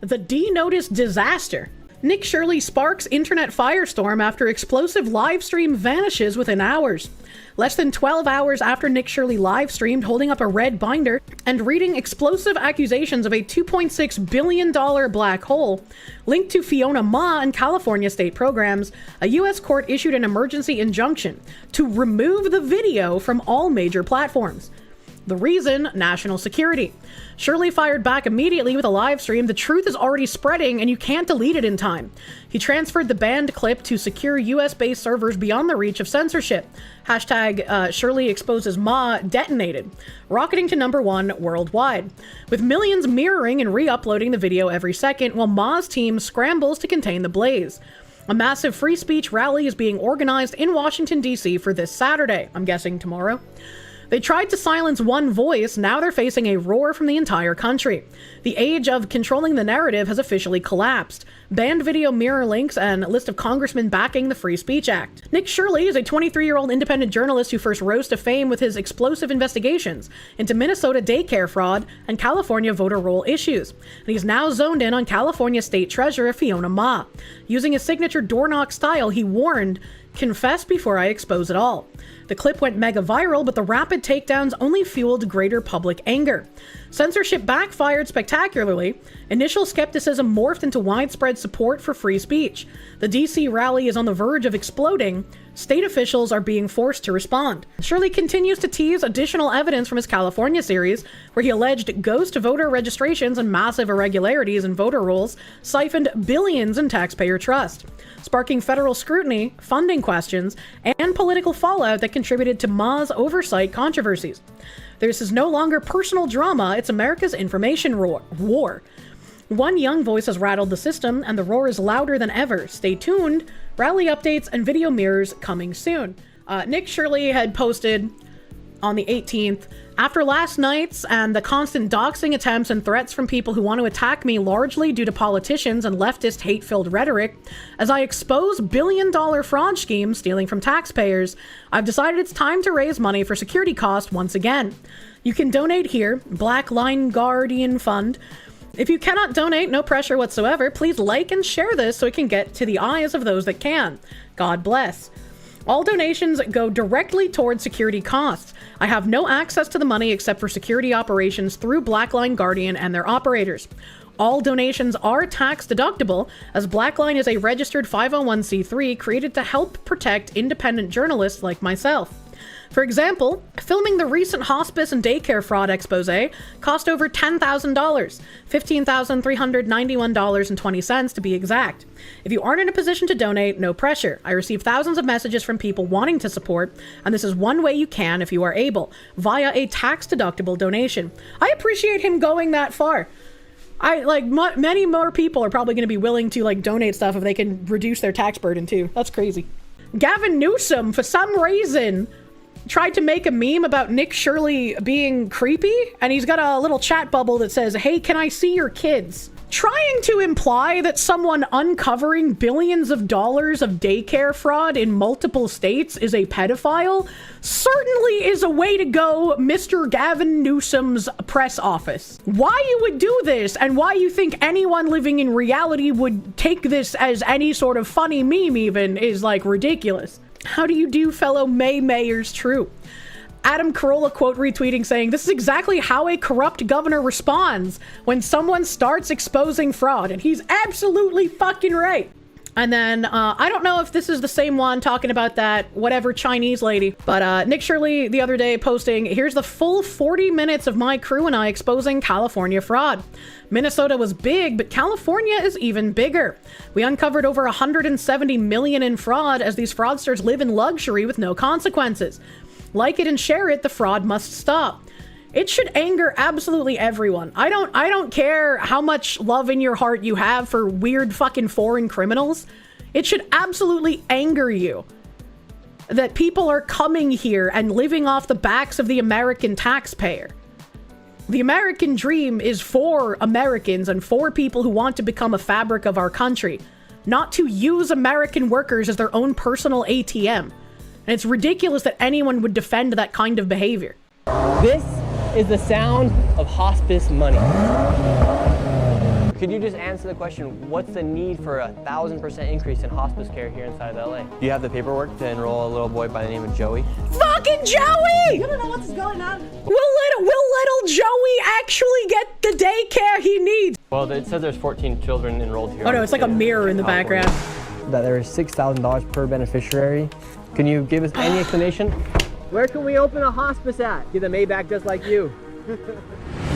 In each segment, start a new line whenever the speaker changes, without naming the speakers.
The D-Notice disaster. Nick Shirley sparks internet firestorm after explosive live stream vanishes within hours. Less than 12 hours after Nick Shirley live streamed holding up a red binder and reading explosive accusations of a $2.6 billion black hole linked to Fiona Ma and California state programs, a U.S. court issued an emergency injunction to remove the video from all major platforms. The reason? National security. Shirley fired back immediately with a live stream. The truth is already spreading and you can't delete it in time. He transferred the banned clip to secure US-based servers beyond the reach of censorship. Hashtag Shirley exposes Ma detonated, rocketing to #1 worldwide, with millions mirroring and re-uploading the video every second while Ma's team scrambles to contain the blaze. A massive free speech rally is being organized in Washington, D.C. for this Saturday. I'm guessing tomorrow. They tried to silence one voice, now they're facing a roar from the entire country. The age of controlling the narrative has officially collapsed. Banned video mirror links and a list of congressmen backing the Free Speech Act. Nick Shirley is a 23-year-old independent journalist who first rose to fame with his explosive investigations into Minnesota daycare fraud and California voter roll issues. And he's now zoned in on California State Treasurer Fiona Ma. Using his signature door knock style, he warned, "Confess before I expose it all." The clip went mega viral, but the rapid takedowns only fueled greater public anger. Censorship backfired spectacularly. Initial skepticism morphed into widespread support for free speech. The DC rally is on the verge of exploding. State officials are being forced to respond. Shirley continues to tease additional evidence from his California series, where he alleged ghost voter registrations and massive irregularities in voter rolls siphoned billions in taxpayer trust, sparking federal scrutiny, funding questions, and political fallout that contributed to Ma's oversight controversies. This is no longer personal drama, it's America's information war. One young voice has rattled the system, and the roar is louder than ever. Stay tuned. Rally updates and video mirrors coming soon. Nick Shirley had posted on the 18th, "After last night's and the constant doxing attempts and threats from people who want to attack me largely due to politicians and leftist hate-filled rhetoric, as I expose billion-dollar fraud schemes stealing from taxpayers, I've decided it's time to raise money for security costs once again. You can donate here, Black Line Guardian Fund. If you cannot donate, no pressure whatsoever. Please like and share this so it can get to the eyes of those that can. God bless. All donations go directly towards security costs. I have no access to the money except for security operations through Blackline Guardian and their operators. All donations are tax deductible, as Blackline is a registered 501c3 created to help protect independent journalists like myself. For example, filming the recent hospice and daycare fraud expose cost over $10,000, $15,391.20 to be exact. If you aren't in a position to donate, no pressure. I receive thousands of messages from people wanting to support, and this is one way you can if you are able, via a tax-deductible donation. I appreciate him going that far. Many more people are probably going to be willing to donate stuff if they can reduce their tax burden too. That's crazy. Gavin Newsom, for some reason, tried to make a meme about Nick Shirley being creepy, and he's got a little chat bubble that says, "Hey, can I see your kids?" Trying to imply that someone uncovering billions of dollars of daycare fraud in multiple states is a pedophile certainly is a way to go, Mr. Gavin Newsom's press office. Why you would do this, and why you think anyone living in reality would take this as any sort of funny meme even, is ridiculous. How do you do, fellow Mayors? True. Adam Carolla quote retweeting saying, "This is exactly how a corrupt governor responds when someone starts exposing fraud." And he's absolutely fucking right. And then, I don't know if this is the same one talking about that whatever Chinese lady, but Nick Shirley the other day posting, "Here's the full 40 minutes of my crew and I exposing California fraud. Minnesota was big, but California is even bigger. We uncovered over 170 million in fraud as these fraudsters live in luxury with no consequences. Like it and share it, the fraud must stop." It should anger absolutely everyone. I don't care how much love in your heart you have for weird fucking foreign criminals. It should absolutely anger you that people are coming here and living off the backs of the American taxpayer. The American dream is for Americans and for people who want to become a fabric of our country, not to use American workers as their own personal ATM. And it's ridiculous that anyone would defend that kind of behavior.
This is the sound of hospice money. could you just answer the question, what's the need for a 1,000% increase in hospice care here inside of LA? Do you have the paperwork to enroll a little boy by the name of Joey?
Fucking Joey!
You don't know what's going on.
Will little Joey actually get the daycare he needs?
Well, it says there's 14 children enrolled here.
Oh no, it's like a mirror in the background.
That there is $6,000 per beneficiary. Can you give us any explanation? Where can we open a hospice at? Get a Maybach just like you.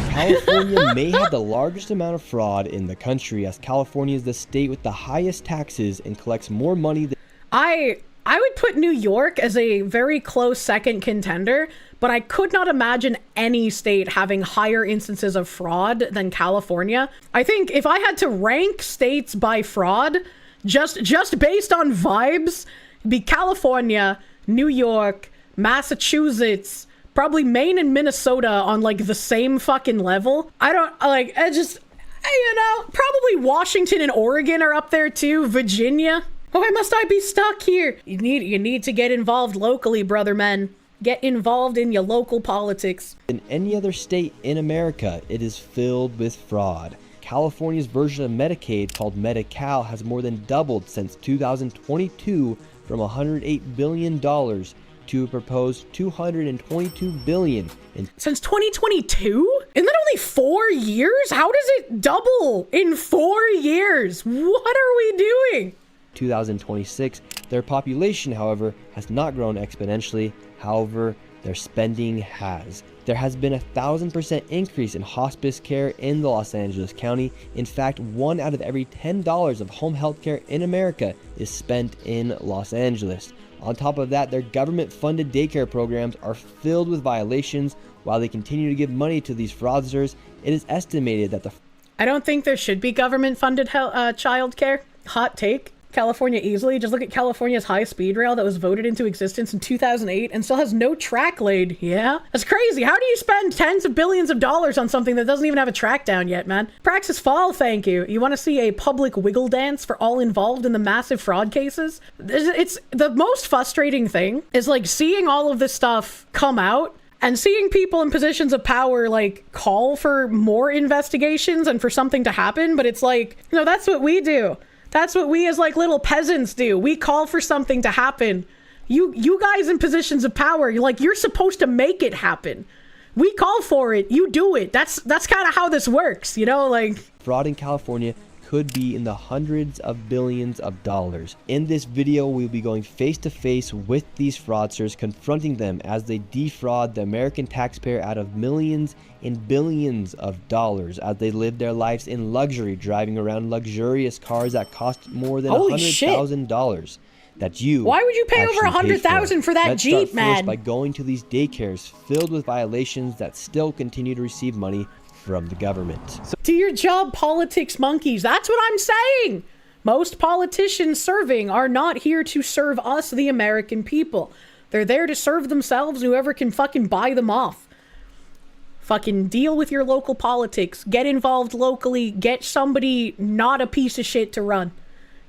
California may have the largest amount of fraud in the country, as California is the state with the highest taxes and collects more money than...
I would put New York as a very close second contender, but I could not imagine any state having higher instances of fraud than California. I think if I had to rank states by fraud, just based on vibes, it'd be California, New York, Massachusetts, probably Maine and Minnesota on like the same fucking level. I don't like, you know, probably Washington and Oregon are up there too, Virginia. Why must I be stuck here? You need to get involved locally, brother men. Get involved in your local politics.
In any other state in America, it is filled with fraud. California's version of Medicaid, called Medi-Cal, has more than doubled since 2022 from $108 billion to a proposed $222 billion.
Since 2022? Isn't that only 4 years? How does it double in 4 years? What are we doing?
2026. Their population, however, has not grown exponentially. However, their spending has. There has been 1,000% increase in hospice care in the Los Angeles County. In fact, 1 out of every $10 of home health care in America is spent in Los Angeles. On top of that, their government-funded daycare programs are filled with violations. While they continue to give money to these fraudsters, it is estimated that
I don't think there should be government-funded child care. Hot take. California easily. Just look at California's high-speed rail that was voted into existence in 2008 and still has no track laid. Yeah? That's crazy. How do you spend tens of billions of dollars on something that doesn't even have a track down yet, man? Praxis fall, thank you. You want to see a public wiggle dance for all involved in the massive fraud cases? It's the most frustrating thing is like seeing all of this stuff come out and seeing people in positions of power like call for more investigations and for something to happen, but it's like, no, that's what we do. That's what we as like little peasants do. We call for something to happen. You guys in positions of power, you're supposed to make it happen. We call for it, you do it. That's kind of how this works, you know, like
fraud in California could be in the hundreds of billions of dollars. In this video, we'll be going face to face with these fraudsters, confronting them as they defraud the American taxpayer out of millions and billions of dollars as they live their lives in luxury, driving around luxurious cars that cost more than $100,000. That you
Why would you pay over $100,000 for that
Let's
Jeep,
start
man?
First by going to these daycares filled with violations that still continue to receive money from the government.
Do your job, politics monkeys. That's what I'm saying. Most politicians serving are not here to serve us, the American people. They're there to serve themselves, whoever can fucking buy them off. Fucking deal with your local politics. Get involved locally. Get somebody not a piece of shit to run.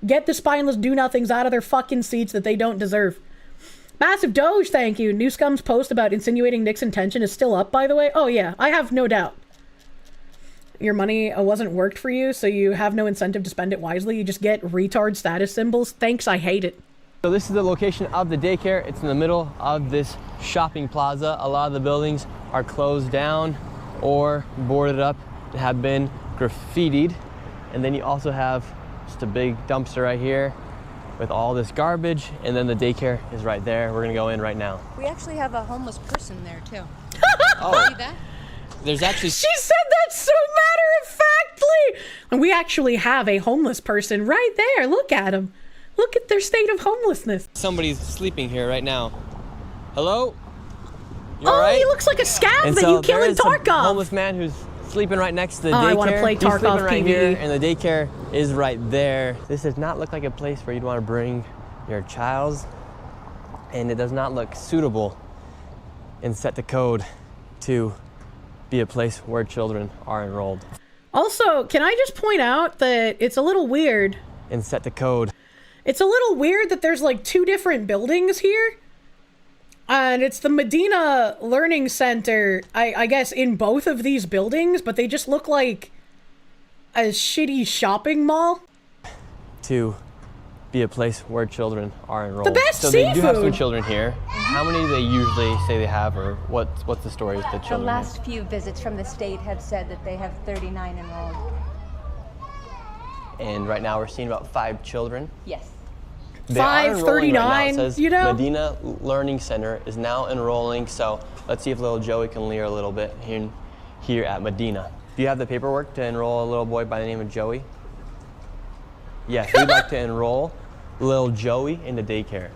Get the spineless do-nothings out of their fucking seats that they don't deserve. Massive Doge, thank you. New Scum's post about insinuating Nick's intention is still up, by the way. Oh yeah, I have no doubt. Your money wasn't worked for you, so you have no incentive to spend it wisely. You just get retard status symbols. Thanks, I hate it.
So this is the location of the daycare. It's in the middle of this shopping plaza. A lot of the buildings are closed down or boarded up, have been graffitied. And then you also have just a big dumpster right here with all this garbage. And then the daycare is right there. We're gonna go in right now.
We actually have a homeless person there too.
Oh.
See that?
There's actually...
She said that so matter-of-factly! And we actually have a homeless person right there. Look at him. Look at their state of homelessness.
Somebody's sleeping here right now. Hello? You
Oh,
all right?
he looks like a scab
And
that
so
you kill
there
in
is a
Tarkov.
homeless man who's sleeping right next to the daycare.
I want to play
He's
Tarkov
sleeping right here,
PvE.
and the daycare is right there. This does not look like a place where you'd want to bring your child, and it does not look suitable and set the code to be a place where children are enrolled.
Also, can I just point out that it's a little weird.
And set the code.
It's a little weird that there's like 2 different buildings here. And it's the Medina Learning Center, I guess, in both of these buildings, but they just look like a shitty shopping mall?
To be a place where children are enrolled.
The best
so they do have some
seafood.
children here. How many do they usually say they have, or what's the story with the
The
children?
last few visits from the state have said that they have 39 enrolled.
And right now we're seeing about 5 children.
Yes.
They are enrolling right now.
539,
It says
you know?
Medina Learning Center is now enrolling, so let's see if little Joey can leer a little bit here at Medina. Do you have the paperwork to enroll a little boy by the name of Joey? Yes, we'd like to enroll little Joey into daycare.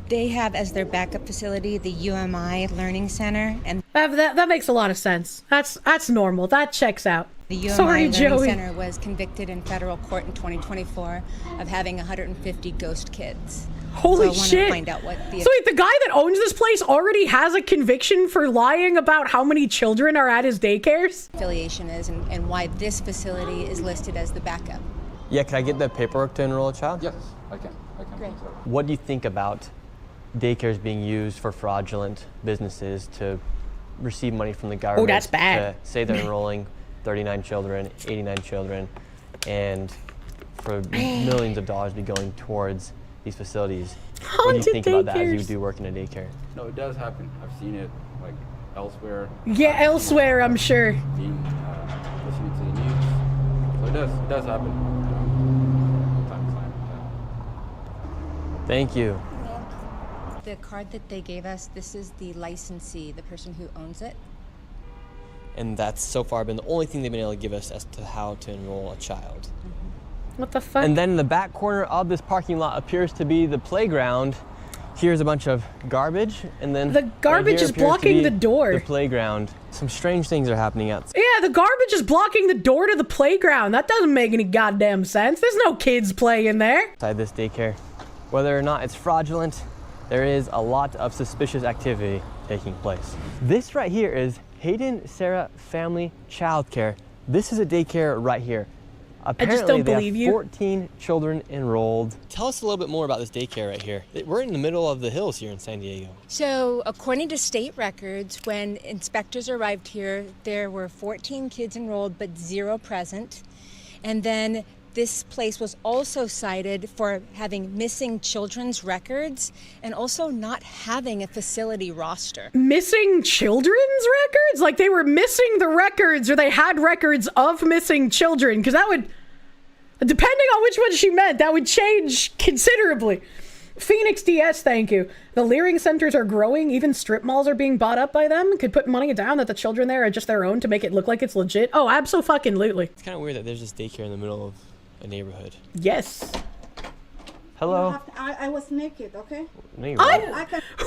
They have as their backup facility the UMI Learning Center, and
That makes a lot of sense. That's normal. That checks out.
the UMI
Sorry,
Learning
Joey.
Center was convicted in federal court in 2024 of having 150 ghost kids.
Holy
so I want
shit.
to find out what the
So wait, the guy that owns this place already has a conviction for lying about how many children are at his daycares?
affiliation is and why this facility is listed as the backup.
Yeah, can I get the paperwork to enroll a child?
Yes, I can.
Great.
What do you think about daycares being used for fraudulent businesses to receive money from the government?
that's bad.
To say they're enrolling 39 children, 89 children, and for millions of dollars be going towards these facilities. What do you
Haunted
think about that as you
daycares.
do work in a daycare?
No, it does happen. I've seen it like elsewhere.
Yeah, elsewhere, I'm sure.
Being listening to the news. So it does happen. From time to time. Yeah.
Thank you.
The card that they gave us, this is the licensee, the person who owns it.
And that's so far been the only thing they've been able to give us as to how to enroll a child.
What the fuck?
And then in the back corner of this parking lot appears to be the playground. Here's a bunch of garbage, and then
The garbage
here
is
appears to
blocking
be
the door.
The playground. Some strange things are happening outside.
Yeah, the garbage is blocking the door to the playground. That doesn't make any goddamn sense. There's no kids playing there.
Inside this daycare. Whether or not it's fraudulent, there is a lot of suspicious activity taking place. This right here is Hayden Sarah Family Childcare. This is a daycare right here. Apparently,
don't
they
believe
have
you.
14 children enrolled. Tell us a little bit more about this daycare right here. We're in the middle of the hills here in San Diego.
So, according to state records, when inspectors arrived here, there were 14 kids enrolled, but 0 present. And then this place was also cited for having missing children's records and also not having a facility roster.
Missing children's records? Like they were missing the records, or they had records of missing children? Because that would, depending on which one she meant, that would change considerably. Phoenix DS, thank you. The Leering centers are growing. Even strip malls are being bought up by them. Could put money down that the children there are just their own to make it look like it's legit. Oh, abso-fucking-lutely.
It's kind of weird that there's this daycare in the middle of a neighborhood.
Yes.
Hello?
I was naked, okay?
No, you're right.
I can.
Who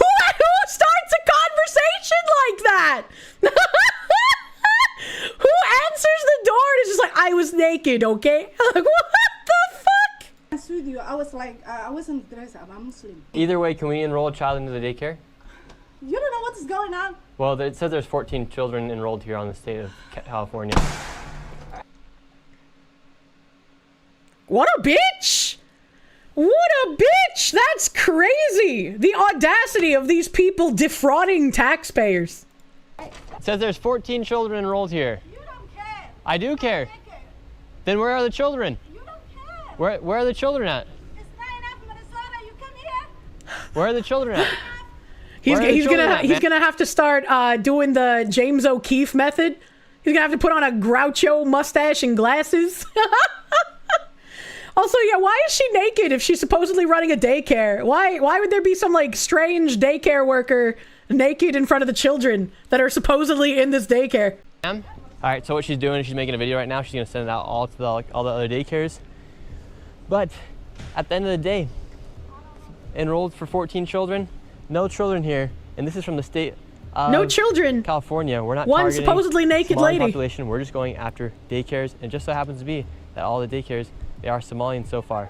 starts a conversation like that? Who answers the door and is just like, I was naked, okay? Like, what the fuck?
Honest with you, I was like, I wasn't dressed up. I'm Muslim.
Either way, can we enroll a child into the daycare?
You don't know what is going on.
Well, it says there's 14 children enrolled here on the state of California.
What a bitch! What a bitch! That's crazy! The audacity of these people defrauding taxpayers.
It says there's 14 children enrolled here.
You don't care.
I do care.
Naked.
Then where are the children?
You don't care.
Where are the children at?
It's not enough, Minnesota. You come here.
Where are the children at?
He's,
Where are the
he's
children
gonna
at,
he's
man?
gonna have to start doing the James O'Keefe method. He's gonna have to put on a Groucho mustache and glasses. Also, yeah, why is she naked if she's supposedly running a daycare? Why would there be some like strange daycare worker naked in front of the children that are supposedly in this daycare?
All right, so what she's doing is she's making a video right now. She's gonna send it out all to all the other daycares. But at the end of the day, enrolled for 14 children, no children here, and this is from the state of
No children.
California. We're not
One
targeting
supposedly naked
Somali
lady.
population. We're just going after daycares, and it just so happens to be that all the daycares, they are Somalian so far.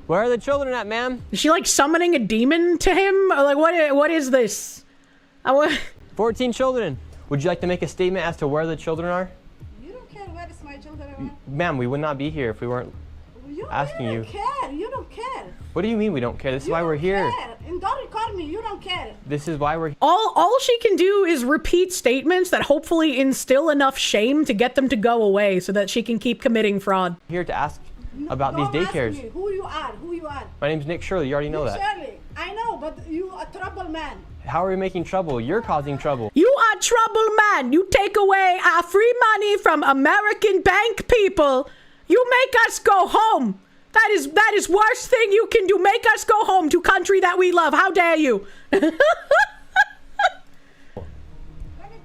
Where are the children at, ma'am?
Is she like summoning a demon to him? Or, like what is this?
14 children. Would you like to make a statement as to where the children are?
You don't care where is my children are.
Ma'am, we would not be here if we weren't asking
you
you.
don't care. You don't care.
What do you mean we don't care? This is why we're here.
Care. And don't record me. You don't care.
This is why we're
All she can do is repeat statements that hopefully instill enough shame to get them to go away so that she can keep committing fraud.
here to ask about
Don't
these
ask
daycares.
me who you are. Who you are.
My name's Nick Shirley. You already know that.
Shirley, I know, but you a trouble man.
How are we making trouble? You're causing trouble.
You are trouble man. You take away our free money from American bank people. You make us go home. That is worst thing you can do. Make us go home to country that we love. How dare you?
Let me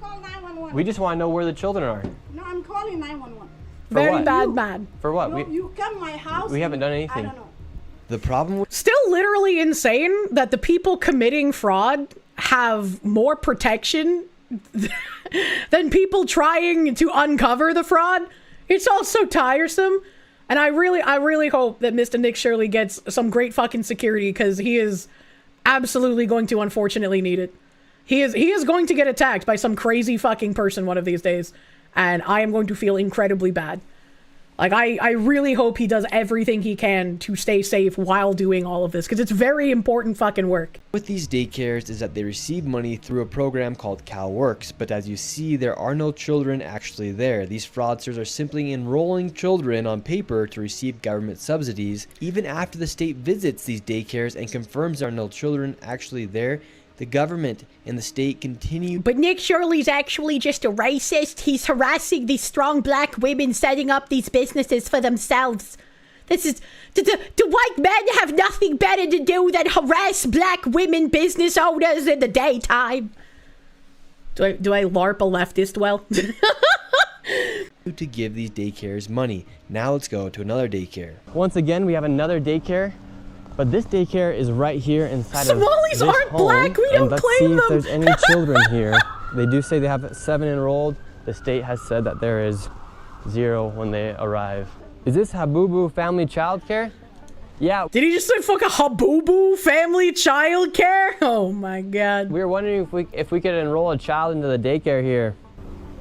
call 911.
We just want to know where the children are.
No, I'm calling 911.
For
Very
what?
bad man.
For what?
You come my house.
we haven't done anything.
I don't know.
The problem with
Still literally insane that the people committing fraud have more protection than people trying to uncover the fraud. It's all so tiresome. And I really hope that Mr. Nick Shirley gets some great fucking security, because he is absolutely going to unfortunately need it. He is going to get attacked by some crazy fucking person one of these days, and I am going to feel incredibly bad. Like, I really hope he does everything he can to stay safe while doing all of this, because it's very important fucking work.
these daycares is that they receive money through a program called CalWorks, but as you see, there are no children actually there. These fraudsters are simply enrolling children on paper to receive government subsidies. Even after the state visits these daycares and confirms there are no children actually there, the government and the state continue.
But Nick Shirley's actually just a racist. He's harassing these strong black women setting up these businesses for themselves. This is... Do white men have nothing better to do than harass black women business owners in the daytime? Do I LARP a leftist well?
to give these daycares money. Now let's go to another daycare.
Once again, we have another daycare, but this daycare is right here inside of
Somalis
this
aren't
home.
black. We
And
don't
let's
claim
see
them.
if there's any children here. They do say they have 7 enrolled. The state has said that there is 0 when they arrive. Is this Habubu Family Child Care? Yeah.
Did he just say fucking Habubu family child care? Oh my god.
We were wondering if we could enroll a child into the daycare here.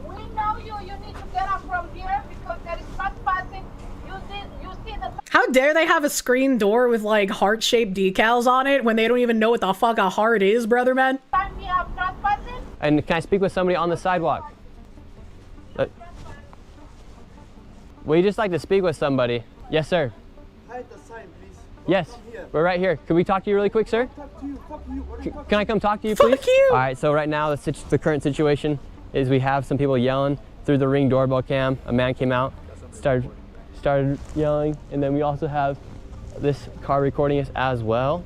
We know you. You need to get up from here because there is trespassing. You see the...
How dare they have a screen door with like heart-shaped decals on it when they don't even know what the fuck a heart is, brother man?
time we have trespassing.
And can I speak with somebody on the sidewalk? Would you just like to speak with somebody? Yes, sir.
Hide the sign, please.
Yes, we're right here. Can we talk to you really quick, sir?
Talk to you. Fuck you. What are you talking
Can I come talk to you, please?
Fuck you!
All right, so right now the current situation is we have some people yelling through the Ring doorbell cam. A man came out, started yelling, and then we also have this car recording us as well.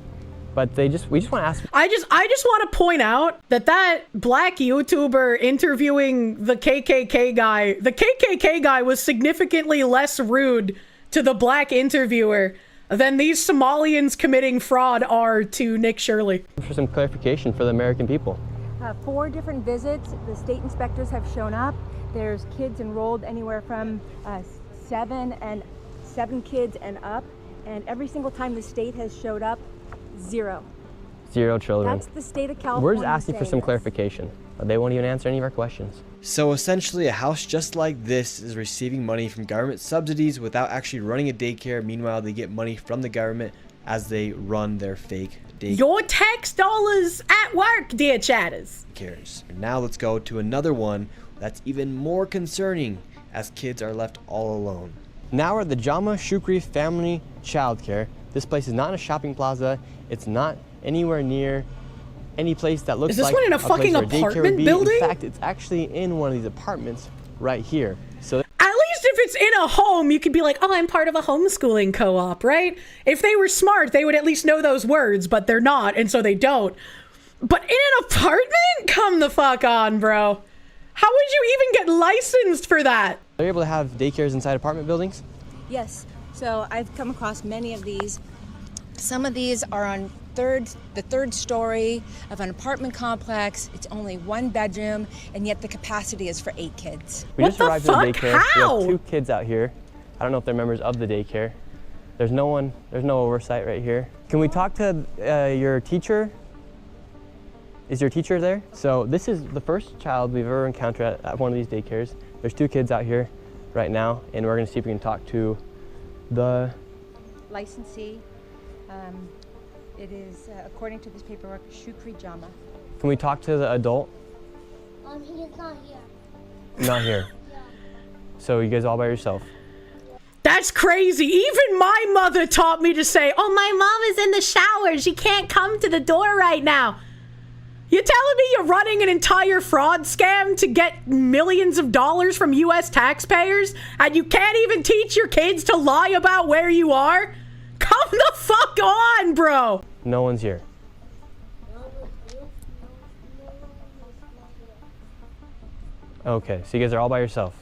But we just want to ask.
I just want to point out that black YouTuber interviewing the KKK guy was significantly less rude to the black interviewer than these Somalians committing fraud are to Nick Shirley.
For some clarification for the American people.
4 different visits. The state inspectors have shown up. There's kids enrolled anywhere from 7 kids and up. And every single time the state has showed up, 0.
0 children.
That's the state of California.
We're just asking for
saying
some
this.
clarification. They won't even answer any of our questions.
So essentially, a house just like this is receiving money from government subsidies without actually running a daycare. Meanwhile, they get money from the government as they run their fake daycares.
Your tax dollars at work, dear chatters.
Now let's go to another one that's even more concerning, as kids are left all alone.
Now we're at the Jama Shukri Family Childcare. This place is not in a shopping plaza. It's not anywhere near any place that looks
Is this
like
one in a
place
fucking
where daycare would
apartment
be.
building?
In fact, it's actually in one of these apartments right here. So
At least if it's in a home, you could be like, oh, I'm part of a homeschooling co-op, right? If they were smart, they would at least know those words, but they're not, and so they don't. But in an apartment? Come the fuck on, bro. How would you even get licensed for that?
they're able to have daycares inside apartment buildings?
Yes. So I've come across many of these. Some of these are on the third story of an apartment complex. It's only 1 bedroom, and yet the capacity is for 8 kids.
We
What
just
the
arrived at the
fuck?
daycare.
How?
We have 2 kids out here. I don't know if they're members of the daycare. There's no oversight right here. Can we talk to your teacher? Is your teacher there? So this is the first child we've ever encountered at one of these daycares. There's 2 kids out here right now, and we're gonna see if we can talk to the
Licensee. It is, according to this paperwork, Shukri Jama.
Can we talk to the adult?
He is not here.
Not here.
Yeah.
So you guys all by yourself?
That's crazy. Even my mother taught me to say, oh, my mom is in the shower. She can't come to the door right now. You're telling me you're running an entire fraud scam to get millions of dollars from U.S. taxpayers, and you can't even teach your kids to lie about where you are? Come the fuck on, bro.
No one's here. Okay, so you guys are all by yourself?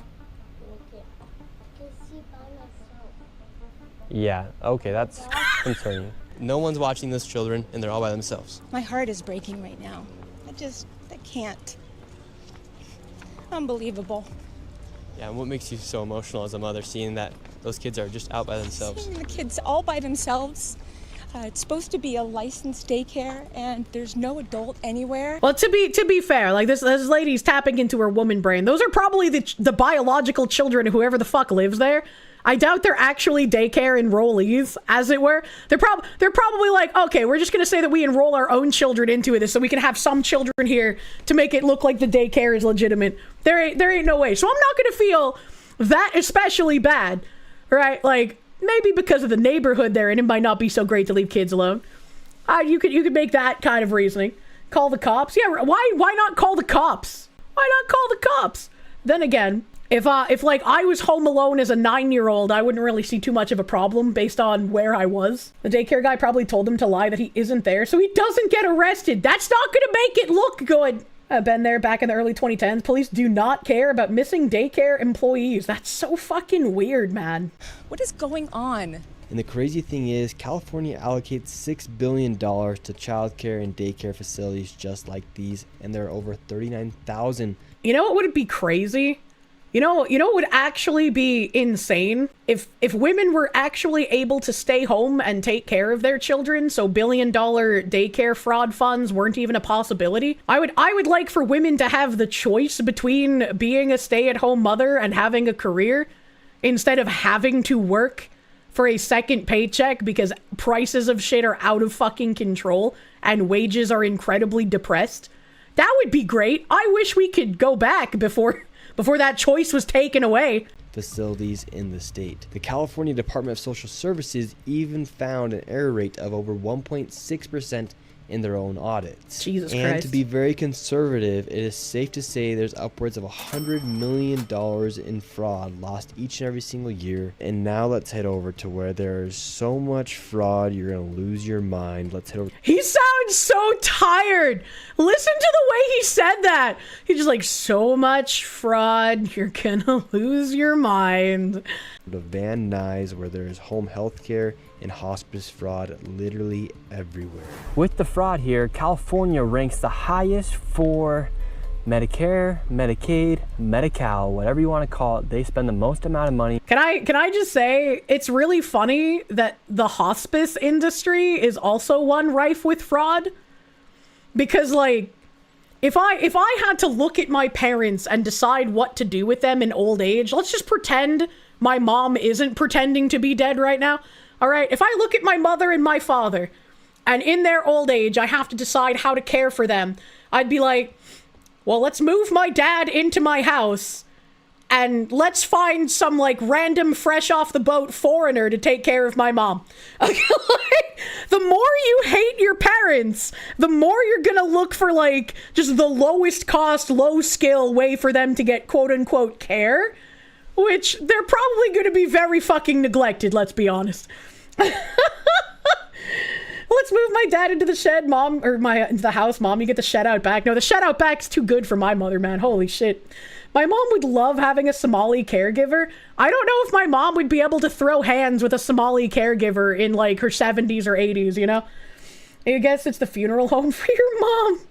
Yeah, okay, that's concerning. No one's watching those children, and they're all by themselves.
My heart is breaking right now. I can't. Unbelievable.
Yeah, and what makes you so emotional as a mother, seeing that those kids are just out by themselves?
Seeing the kids all by themselves. It's supposed to be a licensed daycare, and there's no adult anywhere.
Well, to be fair, like this lady's tapping into her woman brain. Those are probably the biological children of whoever the fuck lives there. I doubt they're actually daycare enrollees, as it were. They're probably like, okay, we're just gonna say that we enroll our own children into this so we can have some children here to make it look like the daycare is legitimate. There ain't no way. So I'm not gonna feel that especially bad, right? Like, maybe because of the neighborhood they're in, it might not be so great to leave kids alone. You could make that kind of reasoning. Call the cops. Yeah, why not call the cops? Why not call the cops? Then again, if like I was home alone as a 9-year-old, I wouldn't really see too much of a problem based on where I was. The daycare guy probably told him to lie that he isn't there so he doesn't get arrested. That's not gonna make it look good. Been there back in the early 2010s. Police do not care about missing daycare employees. That's so fucking weird, man.
What is going on?
And the crazy thing is, California allocates $6 billion to childcare and daycare facilities just like these, and there are over 39,000.
You know what would be crazy? You know what would actually be insane? If women were actually able to stay home and take care of their children, so billion-dollar daycare fraud funds weren't even a possibility. I would like for women to have the choice between being a stay-at-home mother and having a career instead of having to work for a second paycheck because prices of shit are out of fucking control and wages are incredibly depressed. That would be great. I wish we could go back before that choice was taken away.
Facilities in the state. The California Department of Social Services even found an error rate of over 1.6% in their own audits.
Jesus Christ.
And to be very conservative, it is safe to say there's upwards of $100 million in fraud lost each and every single year. And now let's head over to where there's so much fraud, you're gonna lose your mind. Let's head over.
He sounds so tired. Listen to the way he said that. He's just like, so much fraud, you're gonna lose your mind.
To Van Nuys, where there's home health care and hospice fraud literally everywhere.
With the fraud here, California ranks the highest for Medicare, Medicaid, Medi-Cal, whatever you want to call it. They spend the most amount of money.
Can I just say, it's really funny that the hospice industry is also one rife with fraud. Because, like, if I had to look at my parents and decide what to do with them in old age, let's just pretend my mom isn't pretending to be dead right now. All right, if I look at my mother and my father, and in their old age, I have to decide how to care for them, I'd be like, well, let's move my dad into my house, and let's find some, like, random fresh off the boat foreigner to take care of my mom. Okay, like, the more you hate your parents, the more you're gonna look for, like, just the lowest cost, low skill way for them to get quote-unquote care. Which, they're probably going to be very fucking neglected, let's be honest. Let's move my dad into the shed, mom, or into the house, mom, you get the shed out back. No, the shed out back's too good for my mother, man. Holy shit. My mom would love having a Somali caregiver. I don't know if my mom would be able to throw hands with a Somali caregiver in, like, her 70s or 80s, you know? I guess it's the funeral home for your mom.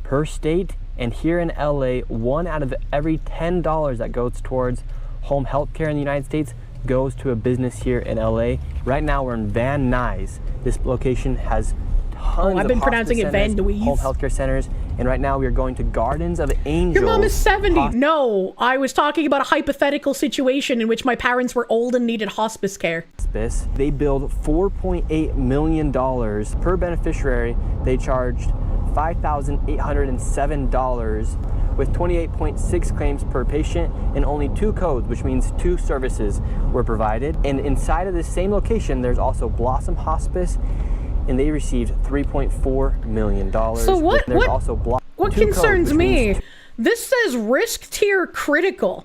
Per state. And here in LA, 1 out of every $10 that goes towards home health care in the United States goes to a business here in LA. Right now we're in Van Nuys. This location has tons
I've been
of
pronouncing it Van Nuys.
home health care centers, And right now we are going to Gardens of Angels.
Your mom is 70. No, I was talking about a hypothetical situation in which my parents were old and needed hospice care.
Hospice. They billed $4.8 million per beneficiary. They charged $5,807 with 28.6 claims per patient and only 2 codes, which means 2 services were provided. And inside of this same location, there's also Blossom Hospice, and they received $3.4 million.
So what concerns me? This says risk tier critical.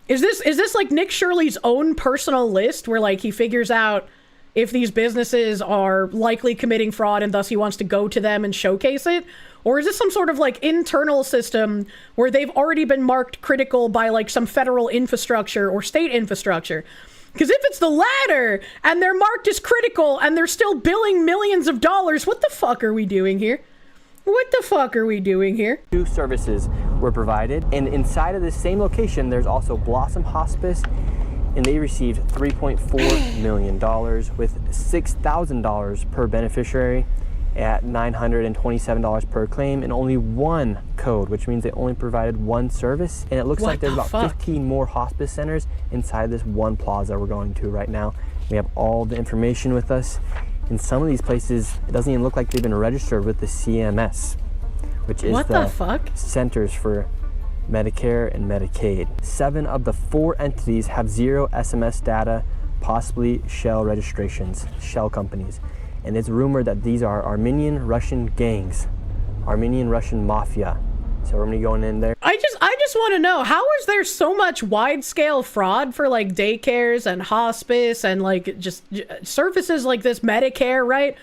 Is this like Nick Shirley's own personal list where like he figures out if these businesses are likely committing fraud and thus he wants to go to them and showcase it? Or is this some sort of like internal system where they've already been marked critical by like some federal infrastructure or state infrastructure? Because if it's the latter and they're marked as critical and they're still billing millions of dollars, what the fuck are we doing here? What the fuck are we doing here?
2 services were provided, and inside of this same location, there's also Blossom Hospice, and they received $3.4 million with $6,000 per beneficiary at $927 per claim and only 1 code, which means they only provided 1 service. And it looks like there's about 15 more hospice centers inside this one plaza we're going to right now. We have all the information with us. In some of these places, it doesn't even look like they've been registered with the CMS, which is the Centers for Medicare and Medicaid. 7 of the 4 entities have 0 SMS data, possibly shell registrations, shell companies. And it's rumored that these are Armenian Russian gangs, Armenian Russian mafia. So we're gonna be going in there.
I just want to know, how is there so much wide-scale fraud for like daycares and hospice and like just services like this, Medicare, right?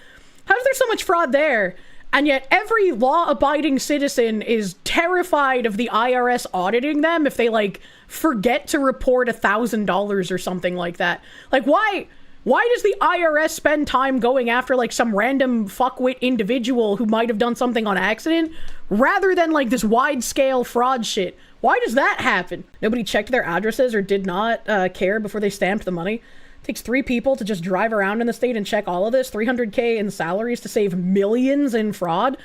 How is there so much fraud there? And yet every law-abiding citizen is terrified of the IRS auditing them if they like forget to report $1,000 or something like that. Like why does the IRS spend time going after like some random fuckwit individual who might have done something on accident rather than like this wide-scale fraud shit? Why does that happen? Nobody checked their addresses or did not care before they stamped the money. It takes 3 people to just drive around in the state and check all of this. $300K in salaries to save millions in fraud.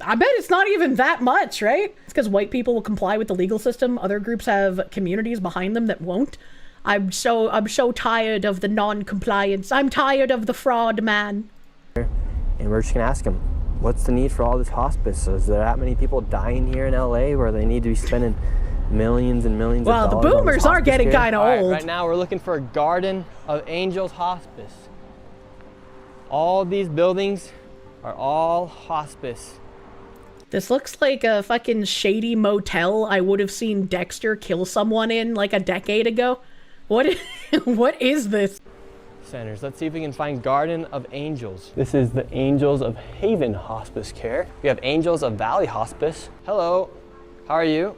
I bet it's not even that much, right? It's because white people will comply with the legal system. Other groups have communities behind them that won't. I'm so tired of the non-compliance. I'm tired of the fraud, man.
And we're just gonna ask them, what's the need for all this hospice? Is there that many people dying here in LA where they need to be spending millions and millions of dollars?
Well, the boomers are getting kind of old.
Right now we're looking for a Garden of Angels hospice. All these buildings are all hospice.
This looks like a fucking shady motel I would have seen Dexter kill someone in like a decade ago. What is this?
Centers. Let's see if we can find Garden of Angels. This is the Angels of Haven Hospice Care. We have Angels of Valley Hospice. Hello, how are you?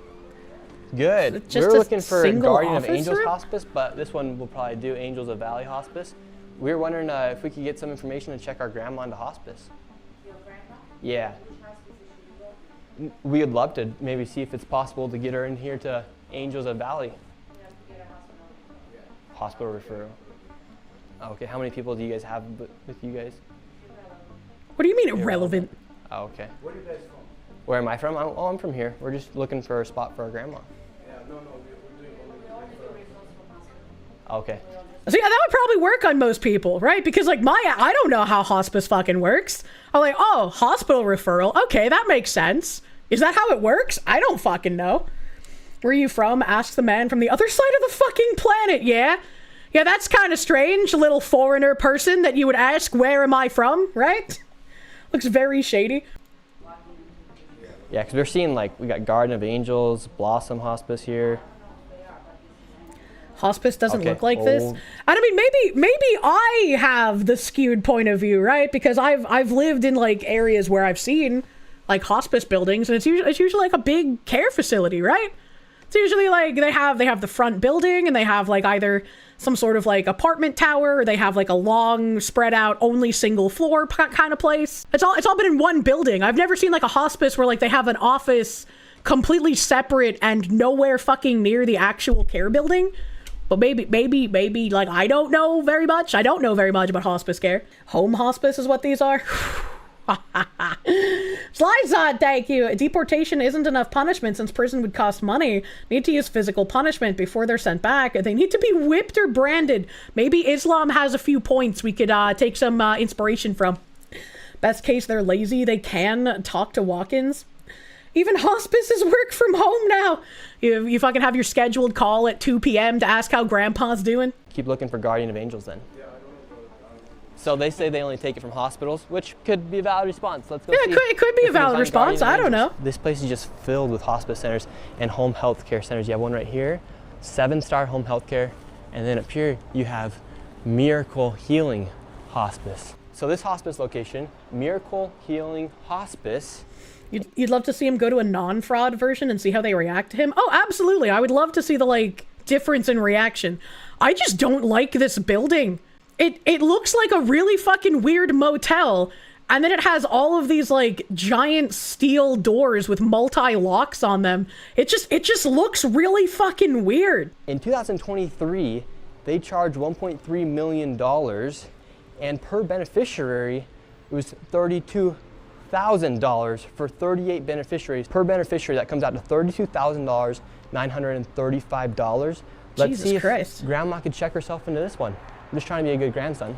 Good. We're looking for Guardian of Angels Hospice, but this one will probably do Angels of Valley Hospice. We were wondering if we could get some information to check our grandma into hospice. Your grandma? Yeah. We would love to maybe see if it's possible to get her in here to Angels of Valley. Hospital referral. Okay, how many people do you guys have with you guys?
What do you mean irrelevant?
Oh, okay. Where are you guys from? Where am I from? I'm from here. We're just looking for a spot for our grandma.
Yeah, no, we're doing only
okay.
So yeah, that would probably work on most people, right? Because like I don't know how hospice fucking works. I'm like, oh, hospital referral. Okay, that makes sense. Is that how it works? I don't fucking know. Where are you from? Asks the man from the other side of the fucking planet, yeah? Yeah, that's kind of strange, little foreigner person that you would ask, where am I from, right? Looks very shady.
Yeah, because we're seeing like, we got Garden of Angels, Blossom Hospice here.
Hospice doesn't look like this. And I mean, maybe I have the skewed point of view, right? Because I've lived in like areas where I've seen like hospice buildings, and it's usually like a big care facility, right? It's usually like they have the front building, and they have like either some sort of like apartment tower, or they have like a long spread out only single floor kind of place. It's all been in one building. I've never seen like a hospice where like they have an office completely separate and nowhere fucking near the actual care building. But maybe like I don't know very much. I don't know very much about hospice care. Home hospice is what these are. Slides, thank you. Deportation isn't enough punishment since prison would cost money. Need to use physical punishment before they're sent back. They need to be whipped or branded. Maybe Islam has a few points we could take some inspiration from. Best case, they're lazy. They can talk to walk-ins. Even hospices work from home now. You fucking have your scheduled call at 2 p.m. to ask how grandpa's doing.
Keep looking for guardian of angels then. So they say they only take it from hospitals, which could be a valid response. Let's go see.
It could be a valid response. I don't know.
This place is just filled with hospice centers and home health care centers. You have one right here, 7-star home health care. And then up here, you have Miracle Healing Hospice. So this hospice location, Miracle Healing Hospice.
You'd love to see him go to a non-fraud version and see how they react to him? Oh, absolutely. I would love to see the, difference in reaction. I just don't like this building. It looks like a really fucking weird motel, and then it has all of these giant steel doors with multi-locks on them. It just looks really fucking weird.
In 2023, they charged $1.3 million, and per beneficiary, it was $32,000 for 38 beneficiaries. Per beneficiary, that comes out to $32,935. Let's
Jesus
see if
Christ.
Grandma could check herself into this one. I'm just trying to be a good grandson.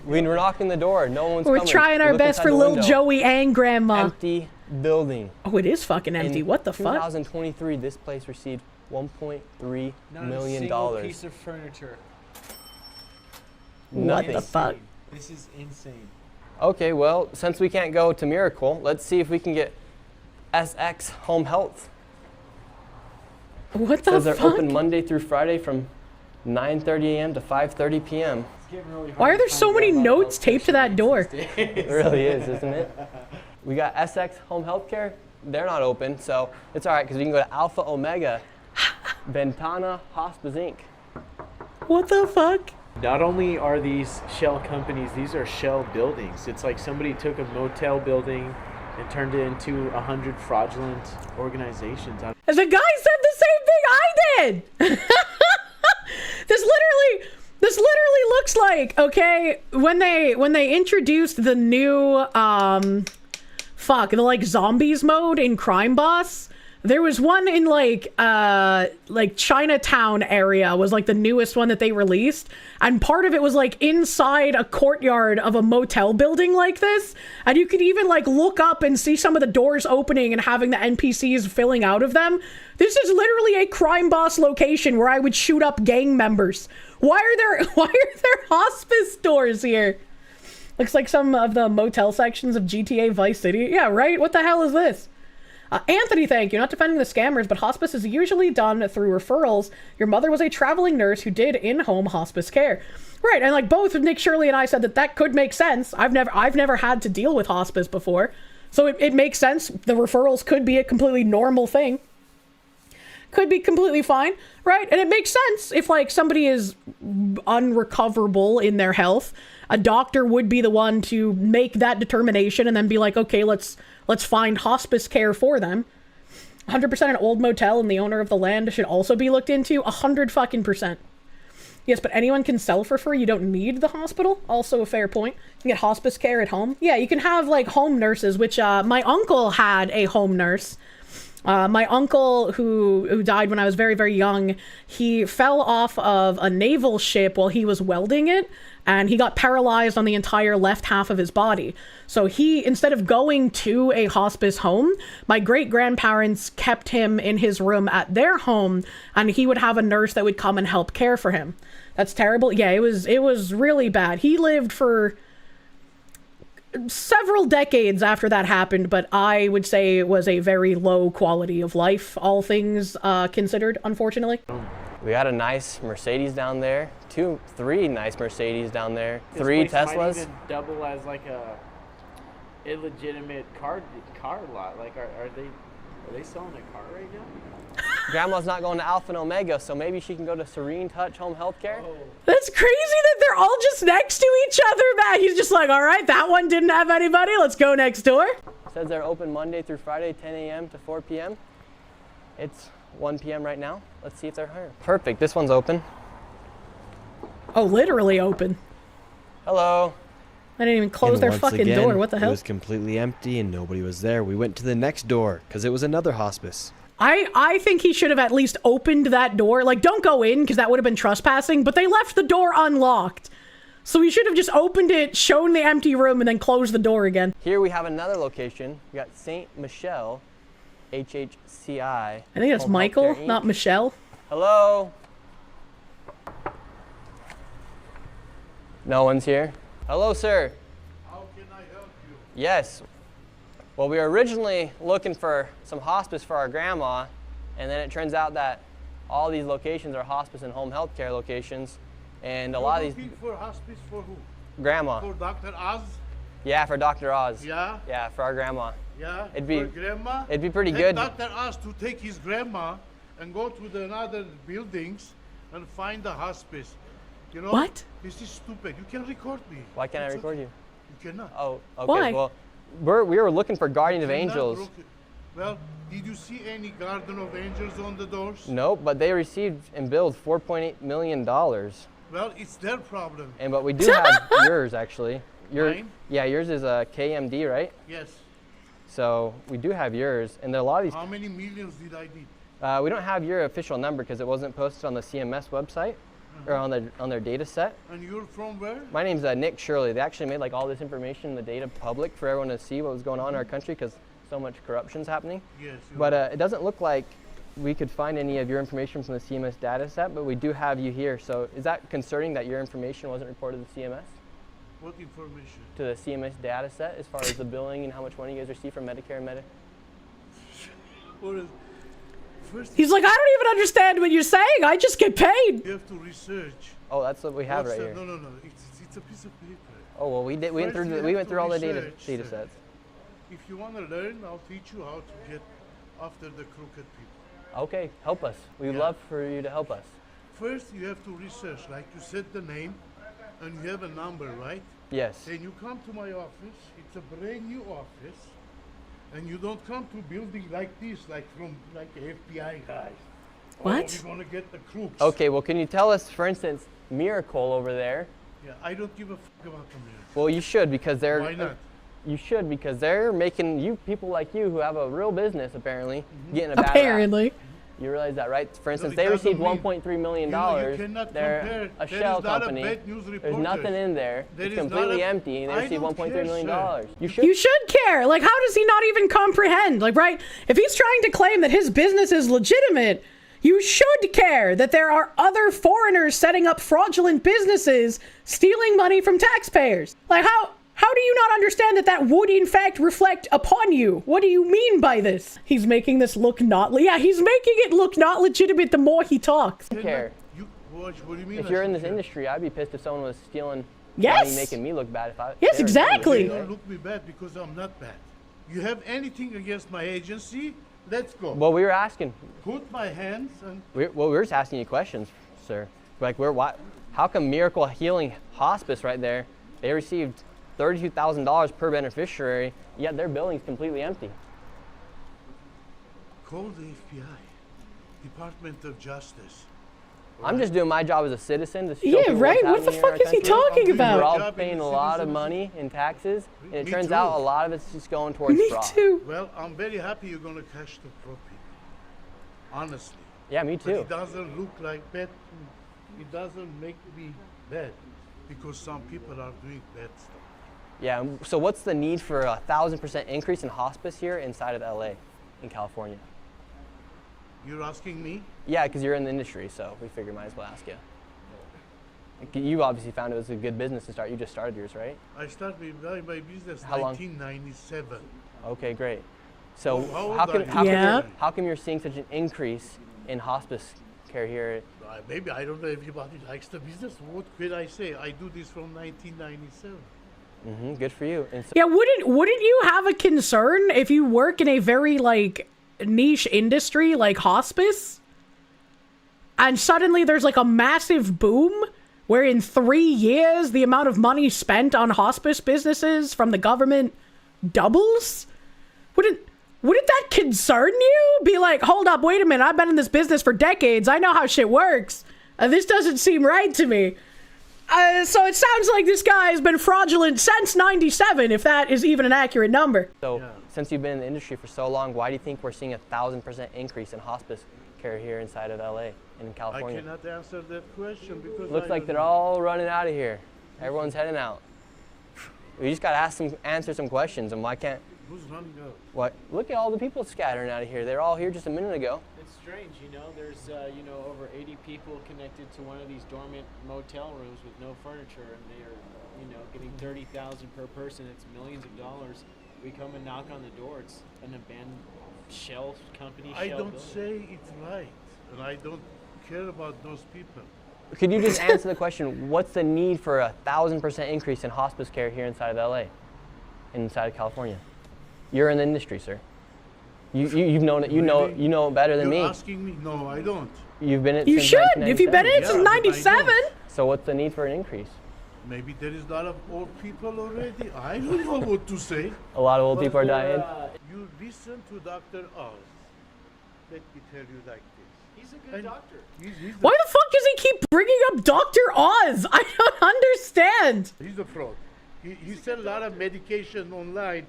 We're knocking the door. No one's coming.
We're trying our best for little Joey and Grandma.
Empty building.
Oh, it is fucking empty.
In
what the fuck?
2023, this place received $1.3 million.
Not a single piece of furniture.
What the fuck?
This is insane.
Okay, well, since we can't go to Miracle, let's see if we can get SX Home Health.
What the
fuck? Says they're
fuck?
open Monday through Friday from 9:30 a.m. to 5:30 p.m.
Why are there so many notes taped to that door?
It really is, isn't it? We got SX Home Healthcare. They're not open, so it's all right because we can go to Alpha Omega Ventana Hospice Inc.
What the fuck?
Not only are these shell companies, these are shell buildings. It's like somebody took a motel building and turned it into 100 fraudulent organizations.
The guy said the same thing I did. This literally looks like, okay, when they introduced the new the zombies mode in Crime Boss, there was one in Chinatown area was the newest one that they released, and part of it was inside a courtyard of a motel building like this, and you could even look up and see some of the doors opening and having the NPCs filling out of them. This is literally a Crime Boss location where I would shoot up gang members. Why are there hospice doors here? Looks like some of the motel sections of GTA Vice City. Yeah, right? What the hell is this? Anthony, thank you. Not defending the scammers, but hospice is usually done through referrals. Your mother was a traveling nurse who did in-home hospice care. Right, and both Nick Shirley and I said that could make sense. I've never had to deal with hospice before. So it makes sense. The referrals could be a completely normal thing. Could be completely fine, right? And it makes sense if somebody is unrecoverable in their health. A doctor would be the one to make that determination and then be like, okay, let's find hospice care for them. 100% an old motel and the owner of the land should also be looked into. 100%. Yes, but anyone can self-refer. You don't need the hospital. Also a fair point. You can get hospice care at home. Yeah, you can have home nurses, which my uncle had a home nurse. My uncle, who died when I was very, very young, he fell off of a naval ship while he was welding it, and he got paralyzed on the entire left half of his body. So he, instead of going to a hospice home, my great-grandparents kept him in his room at their home, and he would have a nurse that would come and help care for him. That's terrible. Yeah, it was really bad. He lived for several decades after that happened, but I would say it was a very low quality of life, all things considered, unfortunately.
We got a nice Mercedes down there, 3 nice Mercedes down there,
This
3
place
Teslas.
might even double as a illegitimate car lot. Are they selling a car right now?
Grandma's not going to Alpha and Omega, so maybe she can go to Serene Touch Home Healthcare.
Oh.
That's crazy that they're all just next to each other, man. He's just like, all right, that one didn't have anybody. Let's go next door.
Says they're open Monday through Friday, 10 a.m. to 4 p.m. It's 1 p.m. right now. Let's see if they're hiring. Perfect. This one's open.
Oh, literally open.
Hello.
They didn't even close
And
their
once
fucking
again,
door. What the
It
hell?
was completely empty and nobody was there. We went to the next door because it was another hospice.
I think he should have at least opened that door. Like, don't go in because that would have been trespassing, but they left the door unlocked. So he should have just opened it, shown the empty room, and then closed the door again.
Here we have another location. We got St. Michelle, HHCI.
I think that's
Home
Michael,
Healthcare, Inc.
not Michelle.
Hello? No one's here. Hello, sir.
How can I help you?
Yes. Well, we were originally looking for some hospice for our grandma, and then it turns out that all these locations are hospice and home health care locations, and a lot of these...
Looking for hospice for who?
Grandma.
For Dr. Oz?
Yeah, for Dr. Oz.
Yeah?
Yeah, for our grandma.
Yeah?
It'd be-
for grandma?
it'd be pretty
Tell
good.
Dr. Oz to take his grandma and go to the other buildings and find the hospice. You know?
What?
This is stupid. You can record me.
Why can't I
It's
record
okay.
you?
You cannot.
Oh, okay.
Why?
Well, we were looking for Guardian of
Cannot
Angels.
Well, did you see any Garden of Angels on the doors?
Nope, but they received and billed $4.8 million.
Well, it's their problem.
But we do have yours, actually.
Mine?
Yeah, yours is a KMD, right?
Yes.
So we do have yours, and there are a lot of
How many millions did I need?
these. We don't have your official number because it wasn't posted on the CMS website or on their data set.
And you're from where?
My name's Nick Shirley. They actually made like all this information in the data public for everyone to see what was going on in our country because so much corruption's happening.
Yes.
But it doesn't look like we could find any of your information from the CMS data set, but we do have you here. So is that concerning that your information wasn't reported to CMS?
What information?
To the CMS data set as far as the billing and how much money you guys receive from Medicare and Medicaid?
What is, first,
He's like, I don't even understand what you're saying. I just get paid.
you have to research.
Oh, that's what we have
What's
right
the-
here.
No. It's a piece of paper.
Oh, well, we went
First,
through
you
we
have
went
to
through all the data
research, sir.
sets.
If you want to learn, I'll teach you how to get after the crooked people.
Okay, help us. We'd
Yeah.
love for you to help us.
First, you have to research. Like you said the name, and you have a number, right?
Yes.
Then you come to my office. It's a brand new office, and you don't come to building like this, like from like FBI guys.
What?
Oh, we're gonna get the crooks.
Okay, well, can you tell us, for instance, Miracle over there?
Yeah, I don't give a fuck about the mirror.
Well, you should because they're.
Why not?
You should because they're making you people like you who have a real business apparently getting a bad rap.
Apparently.
You realize that, right? For instance,
it
they
doesn't
received
mean-
$1.3 million.
You cannot
They're
compare.
a
There
shell
is not a
company.
bad news
There's
reporter.
nothing in there.
There
It's
is not
completely
a-
empty, and they
I
received
don't
$1.3
care,
million.
sir.
You should.
You should care. Like, how does he not even comprehend? Like, right? If he's trying to claim that his business is legitimate, you should care that there are other foreigners setting up fraudulent businesses, stealing money from taxpayers. Like, how do you not understand that that would in fact reflect upon you? What do you mean by this? He's making this look not, yeah, he's making it look not legitimate the more he talks.
care.
What do you mean?
If
I
you're in
should
this
care?
industry, I'd be pissed if someone was stealing
Yes.
money, making me look bad. If I
Yes,
they were
exactly.
You
doing it,
don't look me bad because I'm not bad. You have anything against my agency? Let's go.
Well, we were asking.
Put my hands and
We were just asking you questions, sir. Like, how come Miracle Healing Hospice right there? They received $32,000 per beneficiary, yet their building's completely empty.
call the FBI, Department of Justice.
I'm just doing my job as a citizen to show
Yeah,
people
right?
what's
What the
happening in our
fuck is he
country.
talking
We're
about?
We're all
Job in
paying
the
a lot of
citizens.
money in taxes, and it
Me
turns
too.
out a lot of it's just going towards
Me
fraud.
too.
Well, I'm very happy you're gonna catch the pro people. Honestly.
Yeah, me
But
too.
it doesn't look like bad. It doesn't make me bad because some people are doing bad stuff.
Yeah, so what's the need for a 1,000% increase in hospice here inside of LA, in California?
You're asking me?
Yeah, because you're in the industry, so we figure might as well ask you. Like, you obviously found it was a good business to start. You just started yours, right?
I started my business
How long?
1997.
Okay, great. So
Oh, how old
how
are
come
you?
Yeah.
how come you're seeing such an increase in hospice care here?
Maybe I don't know everybody likes the business. What could I say? I do this from 1997.
Good for you. And so,
Yeah, wouldn't you have a concern if you work in a very like niche industry like hospice? And suddenly there's like a massive boom where in 3 years the amount of money spent on hospice businesses from the government doubles? Wouldn't that concern you? Be like, hold up, wait a minute, I've been in this business for decades. I know how shit works. This doesn't seem right to me. So it sounds like this guy has been fraudulent since 97, if that is even an accurate number.
So, since you've been in the industry for so long, why do you think we're seeing a 1,000% increase in hospice care here inside of LA and in California?
I cannot answer that question because
Looks like they're all running out of here. Everyone's heading out. We just gotta answer some questions, and why can't?
Who's running out?
What? Look at all the people scattering out of here. They're all here just a minute ago.
It's strange, you know. There's, you know, over 80 people connected to one of these dormant motel rooms with no furniture, and they are, you know, getting $30,000 per person. It's millions of dollars. We come and knock on the door. It's an abandoned shell company.
I
shell
don't
building.
say it's right, and I don't care about those people.
Could you just answer the question, what's the need for a 1,000% increase in hospice care here inside of LA, inside of California? You're in the industry, sir. You've known it. You know it better than me.
You're asking me? No, I don't.
You've been in it
You
since
should,
1997.
if you've been in it since
Yeah,
97.
So what's the need for an increase?
Maybe there is a lot of old people already. I don't know what to say.
A lot of old people are dying.
You listen to Dr. Oz. Let me tell you like this.
He's a good doctor.
Why the fuck does he keep bringing up Dr. Oz? I don't understand.
He's a fraud. He sell a lot of medication online.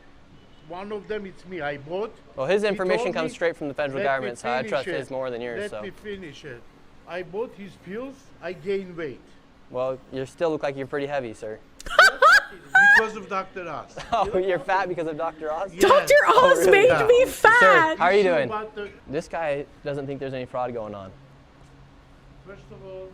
One of them, it's me. I bought.
Well, his
He
information
told
comes
me,
straight from the federal
"Let me
government, so I
finish
trust
it.
his more than yours.
Let me finish it. I bought his pills. I gained weight.
Well, you still look like you're pretty heavy, sir.
Because of Dr. Oz.
Oh, you're fat because of Dr. Oz?
Yes.
Dr. Oz
really?
made
Yeah.
me
Sir,
fat.
how are you
Issue
doing?
about the-
This guy doesn't think there's any fraud going on.
First of all,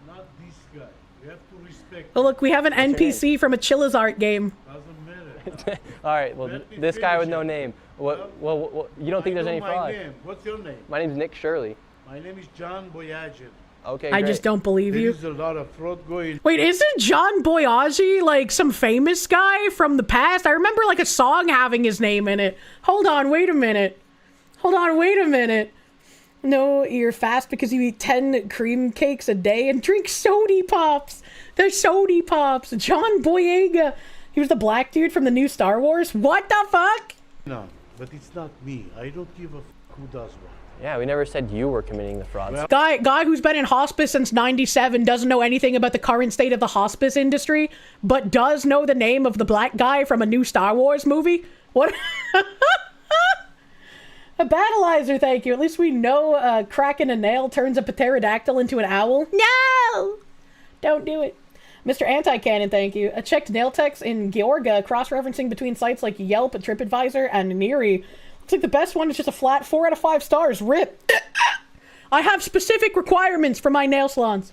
not this guy. You have to respect.
Oh, look, we have an NPC from a Chillazart game.
Doesn't matter.
All right, well,
Let me
this guy with
finish
no
it.
name. Well, you don't think there's any
my
fraud?
Name. What's your name?
My name's Nick Shirley.
My name is John Boyagin.
Okay,
I
great.
just don't believe
There
you.
is a lot of fraud going.
Wait, isn't John Boyagi like some famous guy from the past? I remember like a song having his name in it. Hold on, wait a minute. No, you're fast because you eat 10 cream cakes a day and drink sody pops. They're sody pops. John Boyega. He was the black dude from the new Star Wars. What the fuck?
No, but it's not me. I don't give a who does what.
Yeah, we never said you were committing the fraud.
Well-
Guy who's been in hospice since 97 doesn't know anything about the current state of the hospice industry, but does know the name of the black guy from a new Star Wars movie? What? A battleizer, thank you. At least we know cracking a nail turns a pterodactyl into an owl. No! Don't do it. Mr. Anti-Cannon, thank you. I checked nail techs in Georgia, cross-referencing between sites like Yelp, TripAdvisor, and Neary. Looks like the best one is just a flat 4 out of 5 stars. RIP. I have specific requirements for my nail salons.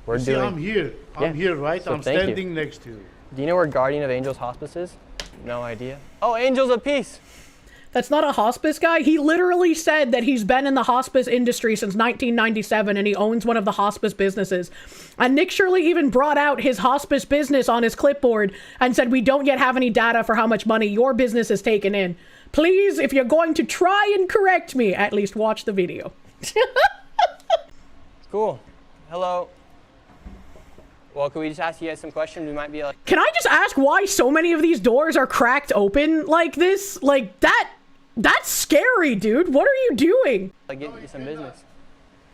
We're
See,
doing.
I'm here.
Yeah.
I'm here, right?
So
I'm
thank you.
standing next to you.
Do you know where Guardian of Angels Hospice is? No idea. Oh, Angels of Peace.
That's not a hospice guy. He literally said that he's been in the hospice industry since 1997 and he owns one of the hospice businesses. And Nick Shirley even brought out his hospice business on his clipboard and said, we don't yet have any data for how much money your business has taken in. Please, if you're going to try and correct me, at least watch the video.
Cool. Hello. Well, can we just ask you guys some questions? We might be like.
Can I just ask why so many of these doors are cracked open like this? Like, that's scary, dude. What are you doing?
Like, get you some business.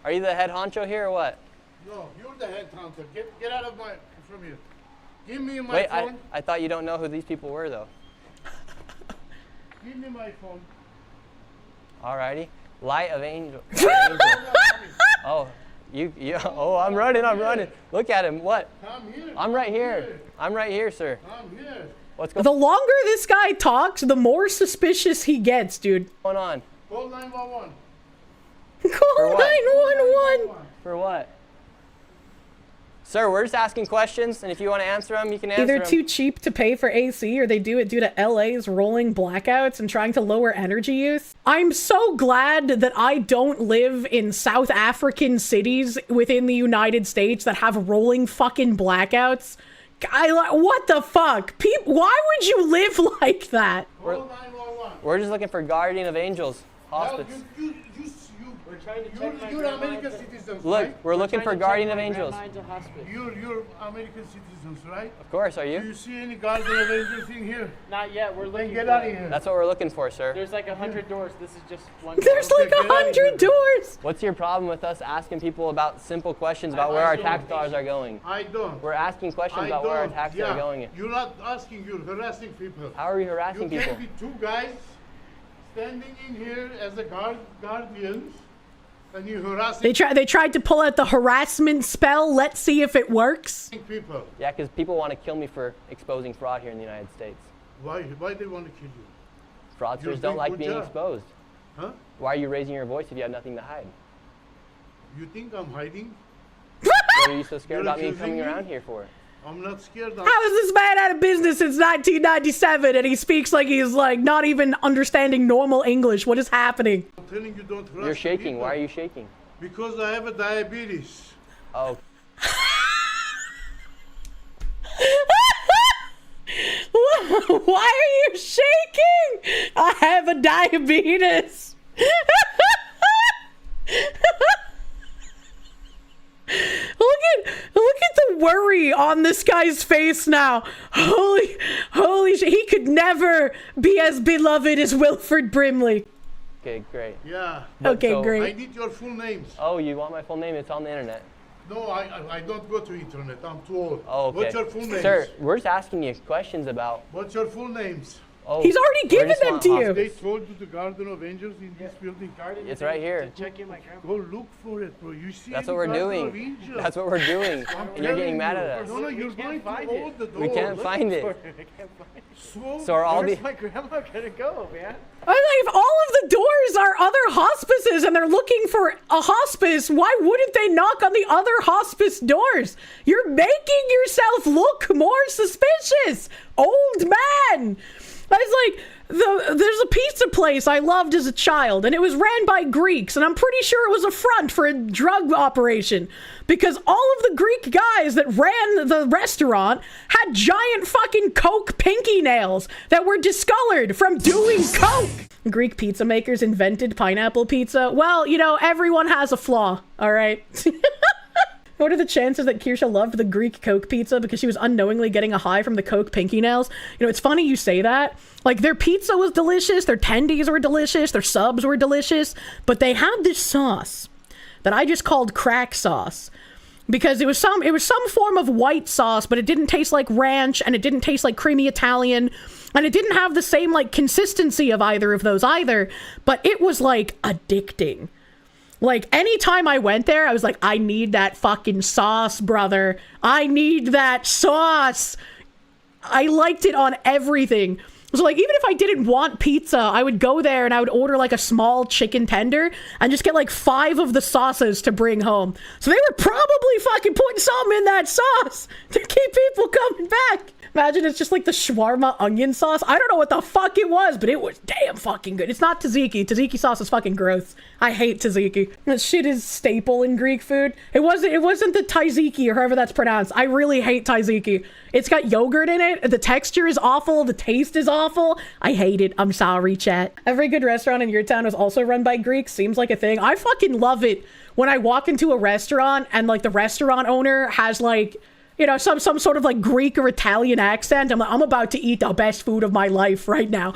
Are you the head honcho here or what?
No, you're the head hunter. Get out of from here. Give me my
Wait,
phone.
I thought you don't know who these people were, though.
Give me my phone.
Alrighty. Light of Angel. Oh, oh, I'm running. Look at him. What?
Come here.
I'm right here. I'm right here, sir.
Come here.
What's going
The longer this guy talks, the more suspicious he gets, dude.
on?
Call 911.
Call
what?
911.
For what? Sir, we're just asking questions, and if you want to answer them, you can answer
Either
them.
too cheap to pay for AC or they do it due to LA's rolling blackouts and trying to lower energy use. I'm so glad that I don't live in South African cities within the United States that have rolling fucking blackouts. What the fuck? Why would you live like that?
Call 911.
We're just looking for Guardian of Angels
Well,
Hospice.
you
We're trying to check my
You're
grandma
American
into-
citizens,
Look,
right?
we're looking
trying
for
to check
guardian
my
of angels.
grandma into hospice.
You're American citizens, right?
Of course, are
Do
you?
you see any guardian of angels in here?
Not yet. We're
Then
looking.
get
for
out of
it.
here.
That's what we're looking for, sir.
There's like 100 doors. This is just one.
There's
door.
like
get out of here.
100 doors.
What's your problem with us asking people about simple questions about where our tax dollars are going?
I don't.
We're asking questions about where our taxes are going.
You're not asking, you're harassing people.
How are we harassing
You
people?
can't be two guys standing in here as a guardians and you're harassing
They tried to pull out the harassment spell. Let's see if it works.
people.
Yeah, because people want to kill me for exposing fraud here in the United States.
Why they want to kill you?
Fraudsters
You're
don't
doing
like
good
being
job.
exposed.
Huh?
Why are you raising your voice if you have nothing to hide?
You think I'm hiding?
What are you so scared
You're
about me
accusing
coming
me?
around here for?
I'm not scared.
How is this man out of business since 1997 and he speaks like he's like not even understanding normal English? What is happening?
I'm telling you, don't harass
You're shaking.
people.
Why are you shaking?
Because I have a diabetes.
Oh,
Why are you shaking? I have a diabetes. Look at the worry on this guy's face now. Holy shit. He could never be as beloved as Wilford Brimley.
okay, great.
Yeah.
Okay,
So-
I
great.
need your full names.
Oh, you want my full name? It's on the internet.
No, I don't go to internet. I'm too old.
Oh, okay.
What's your full names?
Sir, we're just asking you questions about.
What's your full names?
Oh,
He's already
we
given
just
them
want
to you.
hospice.
They told you the Garden of Angels in this building.
Guardian
It's
of
right
angels
here.
to check in my grandma.
Go look for it, bro. You see
That's
any
what we're
Garden of
doing.
Angels?
That's what we're doing.
I'm
And you're getting
telling
mad
you.
at us.
No,
We
you're
can't
going
find
to
it.
open the door.
We can't find
For
it.
it. I can't find it.
So are all
Where's
the
my grandma gonna go, man?
I was like, if all of the doors are other hospices and they're looking for a hospice, why wouldn't they knock on the other hospice doors? You're making yourself look more suspicious, old man. I was like, there's a pizza place I loved as a child, and it was ran by Greeks, and I'm pretty sure it was a front for a drug operation, because all of the Greek guys that ran the restaurant had giant fucking Coke pinky nails that were discolored from doing Coke. Greek pizza makers invented pineapple pizza. Well, you know, everyone has a flaw, all right? What are the chances that Kirsche loved the Greek Coke pizza because she was unknowingly getting a high from the Coke pinky nails? You know, it's funny you say that. Like, their pizza was delicious, their tendies were delicious, their subs were delicious, but they had this sauce that I just called crack sauce. Because it was some form of white sauce, but it didn't taste like ranch, and it didn't taste like creamy Italian, and it didn't have the same, like, consistency of either of those either, but it was, like, addicting. Like, anytime I went there, I was like, I need that fucking sauce, brother. I need that sauce. I liked it on everything. So, like, even if I didn't want pizza, I would go there and I would order, like, a small chicken tender and just get, like, 5 of the sauces to bring home. So they were probably fucking putting something in that sauce to keep people coming back. Imagine it's just like the shawarma onion sauce. I don't know what the fuck it was, but it was damn fucking good. It's not tzatziki. Tzatziki sauce is fucking gross. I hate tzatziki. That shit is staple in Greek food. It wasn't the tzatziki or however that's pronounced. I really hate tzatziki. It's got yogurt in it. The texture is awful. The taste is awful. I hate it. I'm sorry, chat. Every good restaurant in your town is also run by Greeks. Seems like a thing. I fucking love it when I walk into a restaurant and like the restaurant owner has like, you know, some sort of like Greek or Italian accent. I'm like, I'm about to eat the best food of my life right now.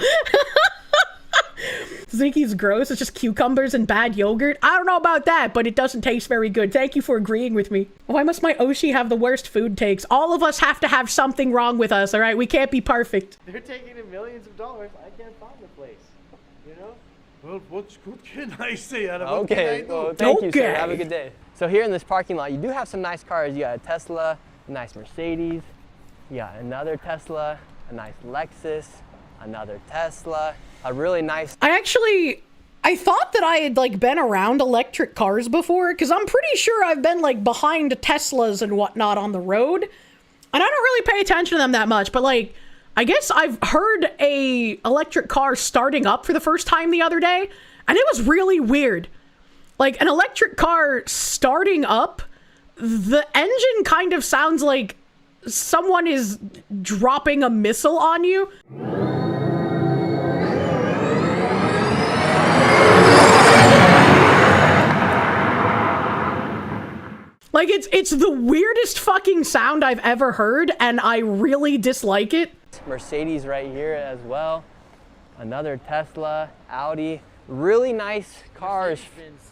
Tzatziki's gross. It's just cucumbers and bad yogurt. I don't know about that, but it doesn't taste very good. Thank you for agreeing with me. Why must my Oshi have the worst food takes? All of us have to have something wrong with us, all right? We can't be perfect.
They're taking in millions of dollars. I can't find the place. You know?
Well, what can I say?
Okay, well, thank you, sir. Have a good day. So here in this parking lot, you do have some nice cars. You got a Tesla, a nice Mercedes, you got another Tesla, a nice Lexus, another Tesla, a really nice...
I thought that I had like been around electric cars before, because I'm pretty sure I've been like behind Teslas and whatnot on the road, and I don't really pay attention to them that much, but like, I guess I've heard a electric car starting up for the first time the other day, and it was really weird. Like, an electric car starting up, the engine kind of sounds like someone is dropping a missile on you. Like, it's the weirdest fucking sound I've ever heard, and I really dislike it.
Mercedes right here as well. Another Tesla, Audi. Really nice cars.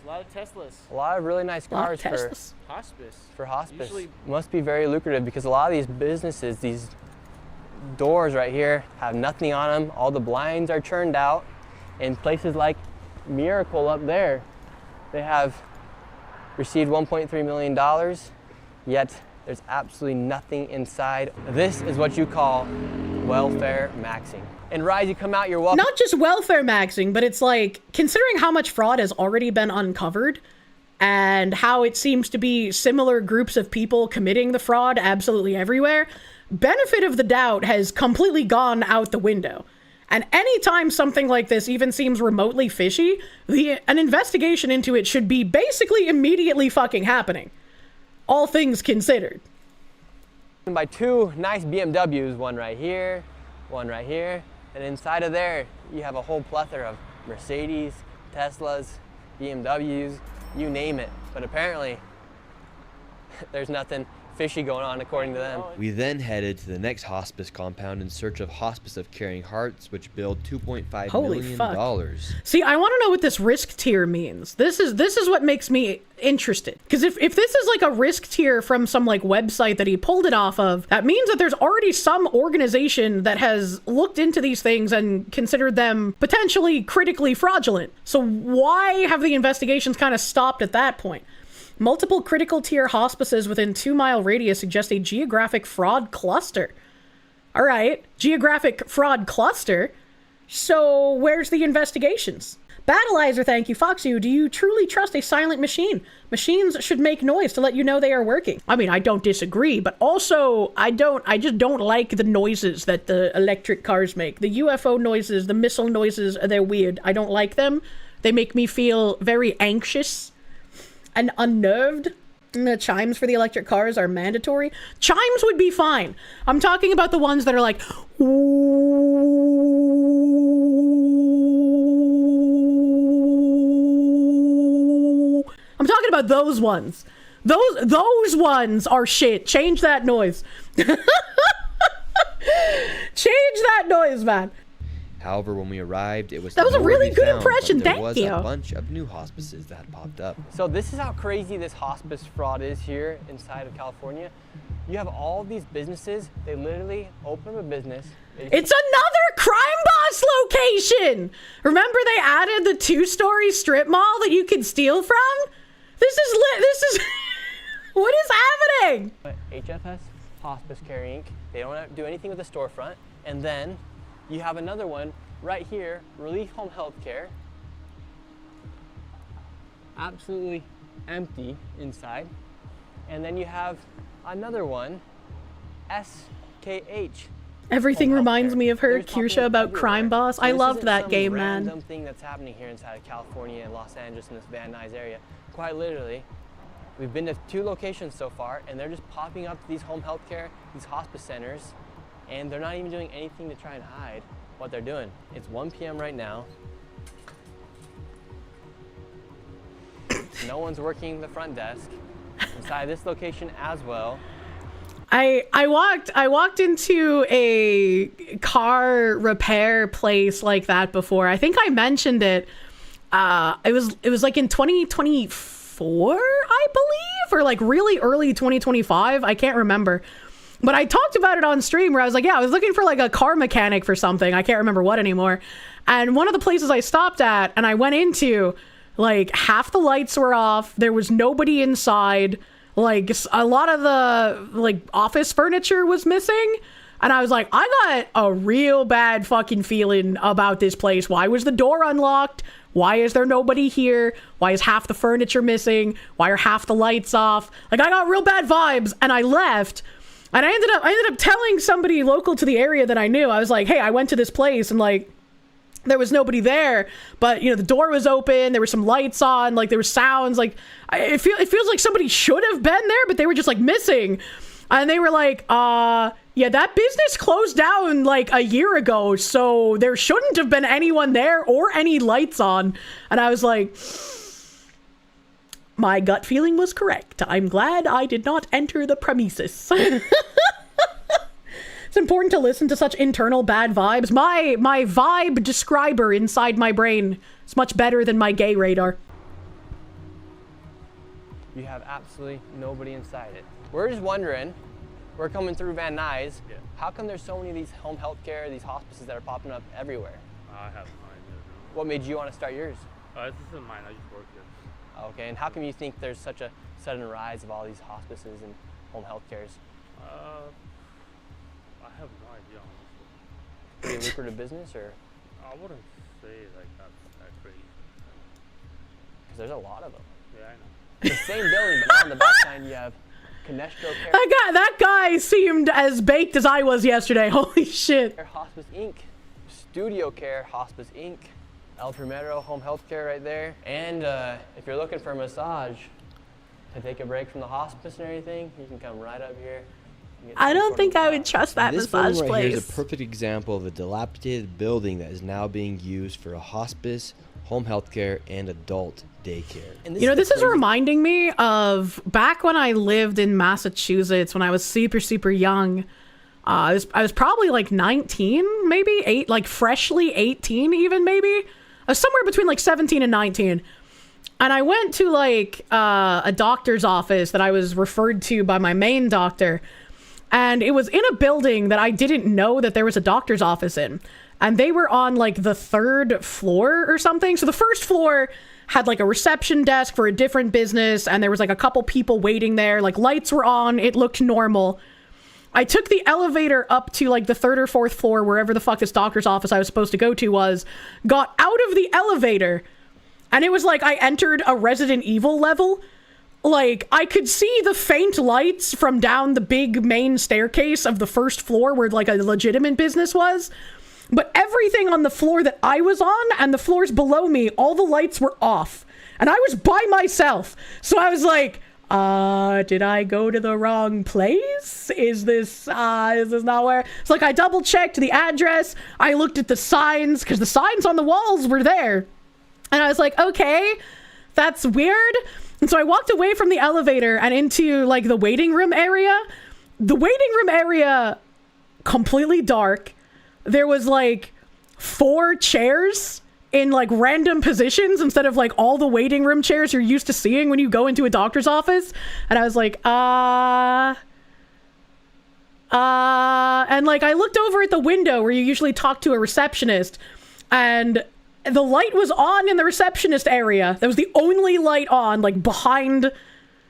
A lot of Teslas.
A lot of really nice cars for
Hospice.
hospice.
Usually,
Must be very lucrative because a lot of these businesses, these doors right here have nothing on them. All the blinds are churned out. In places like Miracle up there, they have received $1.3 million, yet there's absolutely nothing inside. This is what you call welfare maxing. And Rise, you come out, you're welcome.
Not just welfare maxing, but it's like, considering how much fraud has already been uncovered and how it seems to be similar groups of people committing the fraud absolutely everywhere, benefit of the doubt has completely gone out the window. And anytime something like this even seems remotely fishy, an investigation into it should be basically immediately fucking happening. All things considered.
By two nice BMWs, one right here, and inside of there, you have a whole plethora of Mercedes, Teslas, BMWs, you name it. But apparently, there's nothing fishy going on according to them.
We then headed to the next hospice compound in search of Hospice of Caring Hearts, which billed $2.5 million.
Fuck. See, I want to know what this risk tier means. This is what makes me interested. Because if this is like a risk tier from some like website that he pulled it off of, that means that there's already some organization that has looked into these things and considered them potentially critically fraudulent. So why have the investigations kind of stopped at that point? Multiple critical tier hospices within 2-mile radius suggest a geographic fraud cluster. All right, geographic fraud cluster. So where's the investigations? Battleizer, thank you. Foxu, do you truly trust a silent machine? Machines should make noise to let you know they are working. I mean, I don't disagree, but also I just don't like the noises that the electric cars make. The UFO noises, the missile noises, they're weird. I don't like them. They make me feel very anxious and unnerved. And the chimes for the electric cars are mandatory. Chimes would be fine. I'm talking about the ones that are like, ooh. I'm talking about those ones. Those ones are shit. Change that noise. Change that noise, man.
However, when we arrived, it was
that was a really good impression.
There
Thank
was
you.
a bunch of new hospices that had popped up.
So this is how crazy this hospice fraud is here inside of California. You have all these businesses, they literally open a business.
It's another Crime Boss location! Remember they added the 2-story strip mall that you could steal from? This is what is happening?
HFS, Hospice Care Inc. They don't do anything with the storefront. And then you have another one right here, Relief Home Healthcare. Absolutely empty inside. And then you have another one, SKH.
Everything reminds me of her, Kirsche, about
everywhere.
Crime Boss.
So
I
this
loved
isn't
that
some
game,
random
man.
thing that's happening here inside of California and Los Angeles in this Van Nuys area. Quite literally, we've been to 2 locations so far, and they're just popping up these home health care, these hospice centers, and they're not even doing anything to try and hide what they're doing. It's 1 p.m. right now. No one's working the front desk inside this location as well.
I walked into a car repair place like that before. I think I mentioned it. It was like in 2024, I believe, or like really early 2025. I can't remember. But I talked about it on stream where I was like, yeah, I was looking for like a car mechanic for something. I can't remember what anymore. And one of the places I stopped at and I went into, like, half the lights were off. There was nobody inside. Like, a lot of the, like, office furniture was missing. And I was like, I got a real bad fucking feeling about this place. Why was the door unlocked? Why is there nobody here? Why is half the furniture missing? Why are half the lights off? Like, I got real bad vibes and I left. And I ended up telling somebody local to the area that I knew. I was like, hey, I went to this place and like there was nobody there, but you know, the door was open, there were some lights on, like there were sounds, like it feels like somebody should have been there, but they were just like missing. And they were like, yeah, that business closed down like a year ago, so there shouldn't have been anyone there or any lights on. And I was like, My gut feeling was correct. I'm glad I did not enter the premises. It's important to listen to such internal bad vibes. My vibe describer inside my brain is much better than my gay radar.
You have absolutely nobody inside it. We're just wondering, we're coming through Van Nuys.
Yeah.
How come there's so many of these home health care, these hospices that are popping up everywhere?
I have no idea.
What made you want to start yours?
This isn't mine. I just work here.
Okay, and how come you think there's such a sudden rise of all these hospices and home health cares?
I have no idea, honestly.
Pretty lucrative business, or?
I wouldn't say like that crazy.
Because there's a lot of them.
Yeah, I know.
The same building, but now on the back side you have Canestro Care.
That guy seemed as baked as I was yesterday. Holy shit.
Hospice Inc. Studio Care, Hospice Inc. El Primero Home Health Care right there. And if you're looking for a massage to take a break from the hospice and everything, you can come right up here.
I don't think I would trust that
This
massage
building right here
place.
is a perfect example of a dilapidated building that is now being used for a hospice, home health care, and adult daycare.
You know, this is reminding me of back when I lived in Massachusetts when I was super, super young. I was probably like 19, maybe freshly 18 even, maybe. I was somewhere between like 17 and 19. And I went to like a doctor's office that I was referred to by my main doctor. And it was in a building that I didn't know that there was a doctor's office in. And they were on like the 3rd floor or something. So the first floor had like a reception desk for a different business. And there was like a couple people waiting there. Like lights were on. It looked normal. I took the elevator up to like the 3rd or 4th floor, wherever the fuck this doctor's office I was supposed to go to was, got out of the elevator. And it was like I entered a Resident Evil level. Like, I could see the faint lights from down the big main staircase of the 1st floor where, like, a legitimate business was. But everything on the floor that I was on and the floors below me, all the lights were off. And I was by myself. So I was like, did I go to the wrong place? Is this not where? It's like I double-checked the address. I looked at the signs, because the signs on the walls were there. And I was like, okay, that's weird. And so I walked away from the elevator and into like the waiting room area. The waiting room area, completely dark. There was like 4 chairs in like random positions instead of like all the waiting room chairs you're used to seeing when you go into a doctor's office. And I was like, and like I looked over at the window where you usually talk to a receptionist, and the light was on in the receptionist area. That was the only light on, like, behind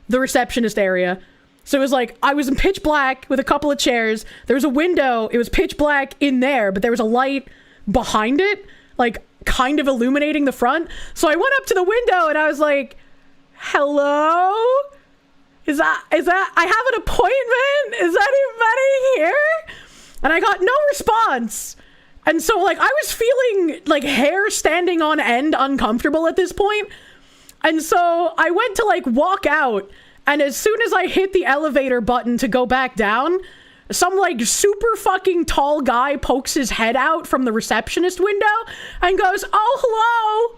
the receptionist area. So it was like, I was in pitch black with a couple of chairs. There was a window. It was pitch black in there, but there was a light behind it, like, kind of illuminating the front. So I went up to the window and I was like, hello? Is that, I have an appointment? Is anybody here? And I got no response. And so, like, I was feeling, like, hair standing on end uncomfortable at this point. And so I went to, like, walk out. And as soon as I hit the elevator button to go back down, some, like, super fucking tall guy pokes his head out from the receptionist window and goes, oh,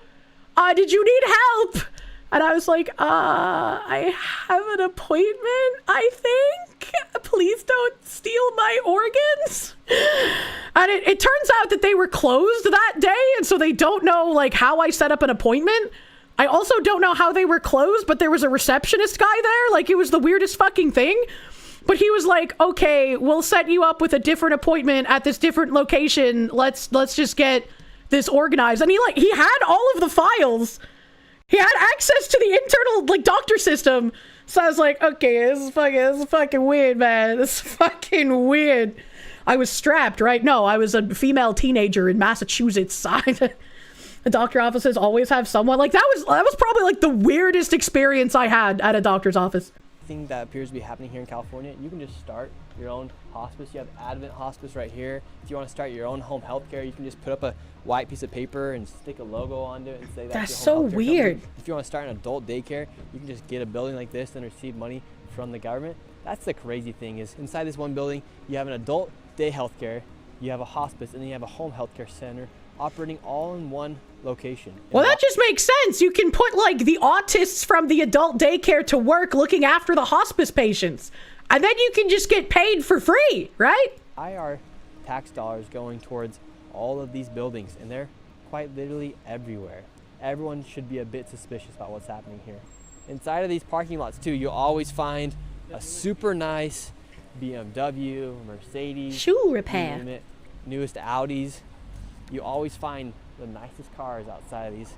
hello. Did you need help? And I was like, I have an appointment, I think. Please don't steal my organs. And it turns out that they were closed that day, and so they don't know, like, how I set up an appointment. I also don't know how they were closed, but there was a receptionist guy there. Like, it was the weirdest fucking thing. But he was like, okay, we'll set you up with a different appointment at this different location. Let's just get this organized. And he had all of the files. He had access to the internal, like, doctor system. So I was like, okay, this is fucking weird, man. This is fucking weird. I was strapped, right? No, I was a female teenager in Massachusetts. The doctor offices always have someone. Like, that was probably, like, the weirdest experience I had at a doctor's office.
Thing that appears to be happening here in California, you can just start your own hospice. You have Advent Hospice right here. If you want to start your own home health care, you can just put up a white piece of paper and stick a logo onto it and say
that's
your home
so
healthcare
weird.
company. If you want to start an adult daycare, you can just get a building like this and receive money from the government. That's the crazy thing, is inside this one building, you have an adult day health care, you have a hospice, and then you have a home health care center operating all in one location.
Well, that just makes sense. You can put like the autists from the adult daycare to work looking after the hospice patients. And then you can just get paid for free, right?
IR tax dollars going towards all of these buildings, and they're quite literally everywhere. Everyone should be a bit suspicious about what's happening here. Inside of these parking lots too, you'll always find a super nice BMW, Mercedes,
shoe repair,
you name it, newest Audis. You always find the nicest cars outside of these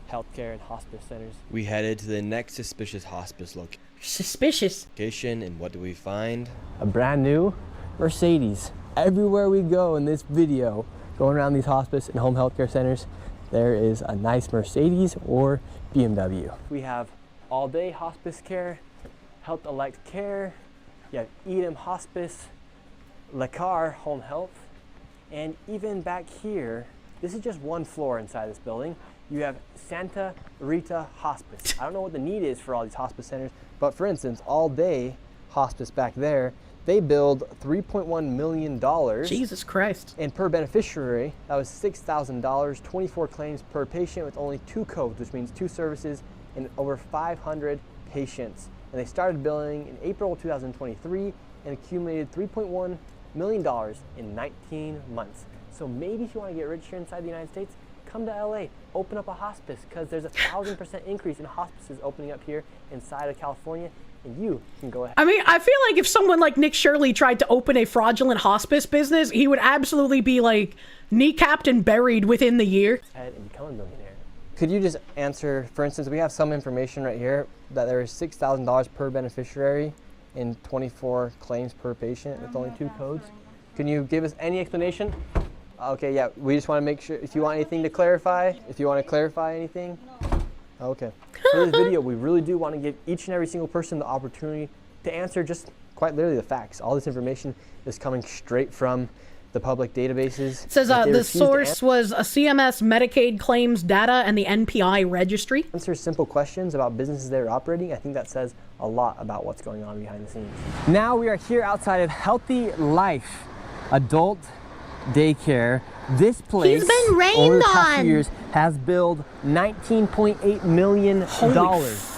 healthcare and hospice centers.
We headed to the next suspicious hospice
location,
and what do we find?
A brand new Mercedes. Everywhere we go in this video, going around these hospice and home healthcare centers, there is a nice Mercedes or BMW. We have all day hospice care, health elect care, you have Edom Hospice, Lacar Home Health, and even back here, this is just one floor inside this building, you have Santa Rita Hospice. I don't know what the need is for all these hospice centers, but for instance, all day hospice back there, they billed $3.1 million.
Jesus Christ.
And per beneficiary, that was $6,000, 24 claims per patient with only 2 codes, which means 2 services and over 500 patients. And they started billing in April 2023 and accumulated $3.1 million in 19 months. So maybe if you want to get rich here inside the United States, come to LA, open up a hospice, because there's a 1,000% increase in hospices opening up here inside of California, and you can go ahead.
I mean, I feel like if someone like Nick Shirley tried to open a fraudulent hospice business, he would absolutely be like kneecapped and buried within the year.
And become a millionaire. Could you just answer, for instance, we have some information right here that there is $6,000 per beneficiary and 24 claims per patient with only 2 codes. Can you give us any explanation? Okay, yeah, we just want to make sure, if you want anything to clarify, if you want to clarify anything. Okay. For this video, we really do want to give each and every single person the opportunity to answer just quite literally the facts. All this information is coming straight from the public databases.
It says the source was a CMS Medicaid claims data and the NPI registry.
Answer simple questions about businesses that are operating. I think that says a lot about what's going on behind the scenes. Now we are here outside of Healthy Life Adult Daycare. This place over the past few years has billed $19.8 million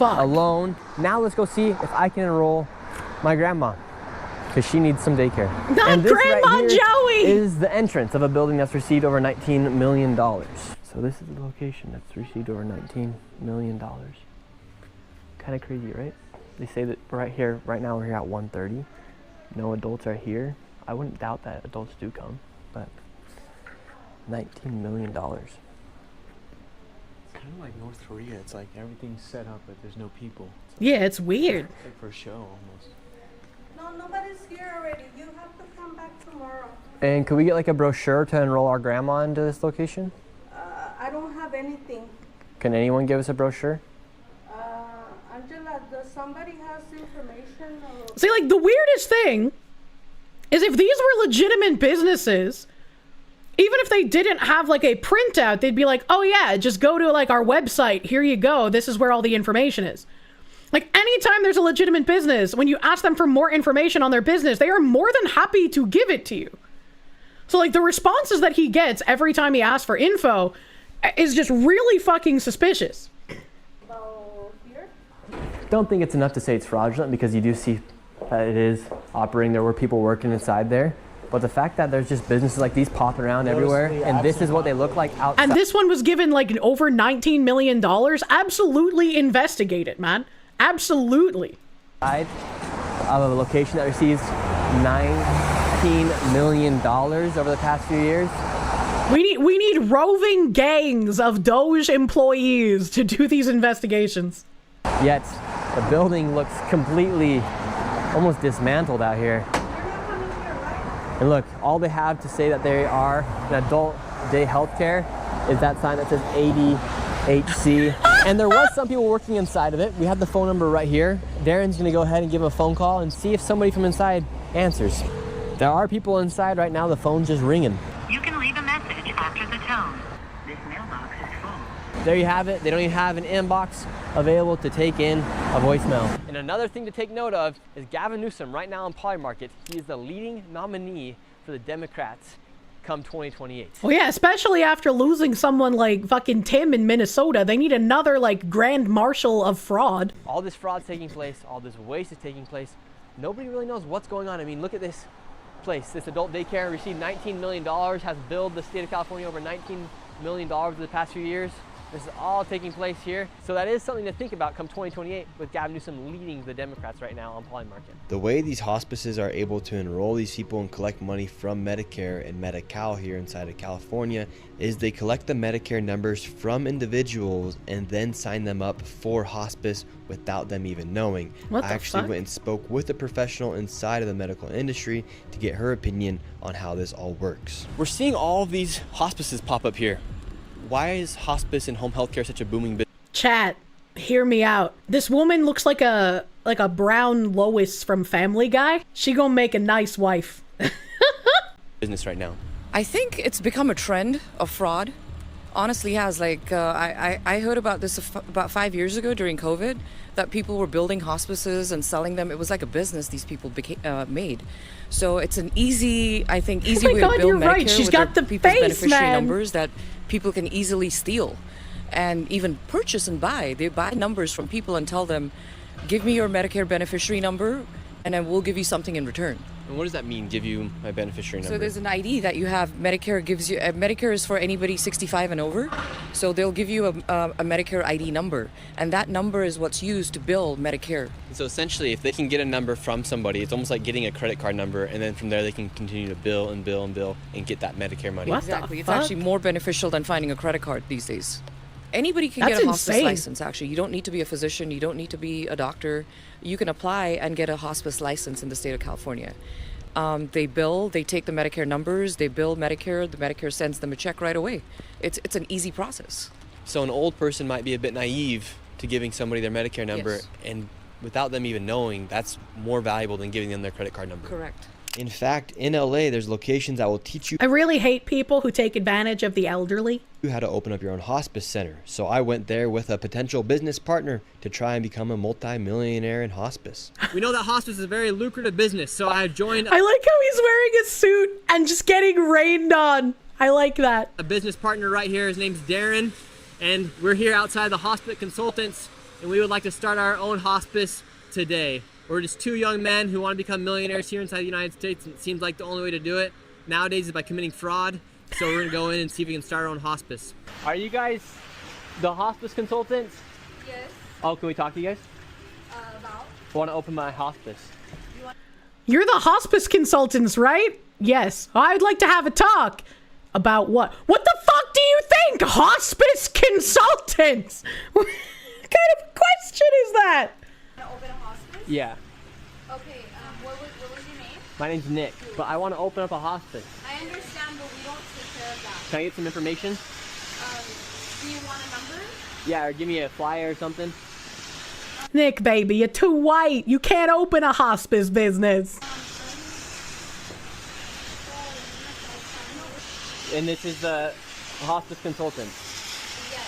alone. Now let's go see if I can enroll my grandma, because she needs some daycare.
Not Grandma
right
Joey!
Is the entrance of a building that's received over $19 million. So this is the location that's received over $19 million. Kind of crazy, right? They say that right here, right now we're here at 1:30. No adults are here. I wouldn't doubt that adults do come, but $19 million.
It's kind of like North Korea. It's like everything's set up, but there's no people.
Yeah, it's weird.
It's like for a show almost.
No, nobody's here already. You have to come back tomorrow.
And could we get like a brochure to enroll our grandma into this location?
I don't have anything.
Can anyone give us a brochure?
Angela, does somebody has information? Or...
See, like, the weirdest thing is if these were legitimate businesses, even if they didn't have like a printout, they'd be like, oh yeah, just go to like our website. Here you go. This is where all the information is. Like, anytime there's a legitimate business, when you ask them for more information on their business, they are more than happy to give it to you. So like the responses that he gets every time he asks for info is just really fucking suspicious.
Don't think it's enough to say it's fraudulent, because you do see that it is operating. There were people working inside there. But the fact that there's just businesses like these popping around everywhere, and this is what they look like outside.
And this one was given like over $19 million. Absolutely investigate it, man. Absolutely.
Of a location that receives $19 million over the past few years.
We need roving gangs of Doge employees to do these investigations.
Yet the building looks completely almost dismantled out here. And look, all they have to say that they are an adult day healthcare is that sign that says ADHC. And there was some people working inside of it. We have the phone number right here. Darren's gonna go ahead and give a phone call and see if somebody from inside answers. There are people inside right now. The phone's just ringing.
You can leave a message after the tone. This mailbox is full.
There you have it. They don't even have an inbox available to take in a voicemail. And another thing to take note of is Gavin Newsom right now in Poly Market. He is the leading nominee for the Democrats' come 2028.
Well, yeah, especially after losing someone like fucking Tim in Minnesota. They need another, like, grand marshal of fraud.
All this fraud's taking place, all this waste is taking place. Nobody really knows what's going on. I mean, look at this place. This adult daycare received $19 million, has billed the state of California over $19 million over the past few years. This is all taking place here. So that is something to think about come 2028 with Gavin Newsom leading the Democrats right now on Poly Market.
The way these hospices are able to enroll these people and collect money from Medicare and Medi-Cal here inside of California is they collect the Medicare numbers from individuals and then sign them up for hospice without them even knowing. I actually went and spoke with a professional inside of the medical industry to get her opinion on how this all works.
We're seeing all of these hospices pop up here. Why is hospice and home health care such a booming business?
Chat, hear me out. This woman looks like a brown Lois from Family Guy. She gonna make a nice wife.
Business right now.
I think it's become a trend of fraud. Honestly has. Like, I heard about this about 5 years ago during COVID, that people were building hospices and selling them. It was like a business these people made. So it's an easy way to build Medicare
right. She's
with
got the
people's
face,
beneficiary
man.
numbers that people can easily steal and even purchase and buy. They buy numbers from people and tell them, give me your Medicare beneficiary number and then we'll give you something in return.
And what does that mean, give you my beneficiary number?
So there's an ID that you have. Medicare gives you, Medicare is for anybody 65 and over. So they'll give you a Medicare ID number. And that number is what's used to bill Medicare.
So essentially, if they can get a number from somebody, it's almost like getting a credit card number, and then from there they can continue to bill and bill and bill and get that Medicare money.
Exactly. It's actually more beneficial than finding a credit card these days. Anybody can get a hospice license, actually. You don't need to be a physician. You don't need to be a doctor. You can apply and get a hospice license in the state of California. They bill, they take the Medicare numbers, they bill Medicare, the Medicare sends them a check right away. It's an easy process.
So an old person might be a bit naive to giving somebody their Medicare number, and without them even knowing, that's more valuable than giving them their credit card number.
Correct.
In fact, in LA, there's locations that will teach you
I really hate people who take advantage of the elderly.
how to open up your own hospice center. So I went there with a potential business partner to try and become a multi-millionaire in hospice.
We know that hospice is a very lucrative business, so I joined
I like how he's wearing a suit and just getting rained on. I like that.
a business partner right here. His name's Darren, and we're here outside the Hospice Consultants, and we would like to start our own hospice today. We're just two young men who want to become millionaires here inside the United States, and it seems like the only way to do it nowadays is by committing fraud. So we're gonna go in and see if we can start our own hospice. Are you guys the hospice consultants?
Yes.
Oh, can we talk to you guys?
About?
I want to open my hospice.
You're the hospice consultants, right? Yes. I'd like to have a talk. About what? What the fuck do you think? Hospice consultants? What kind of question is that?
Open a hospice?
Yeah.
Okay, what was your name?
My name's Nick, but I want to open up a hospice.
I understand, but we don't take care of that.
Can I get some information?
Do you want a number?
Yeah, or give me a flyer or something.
Nick, baby, you're too white. You can't open a hospice business.
And this is the hospice consultant.
Yes.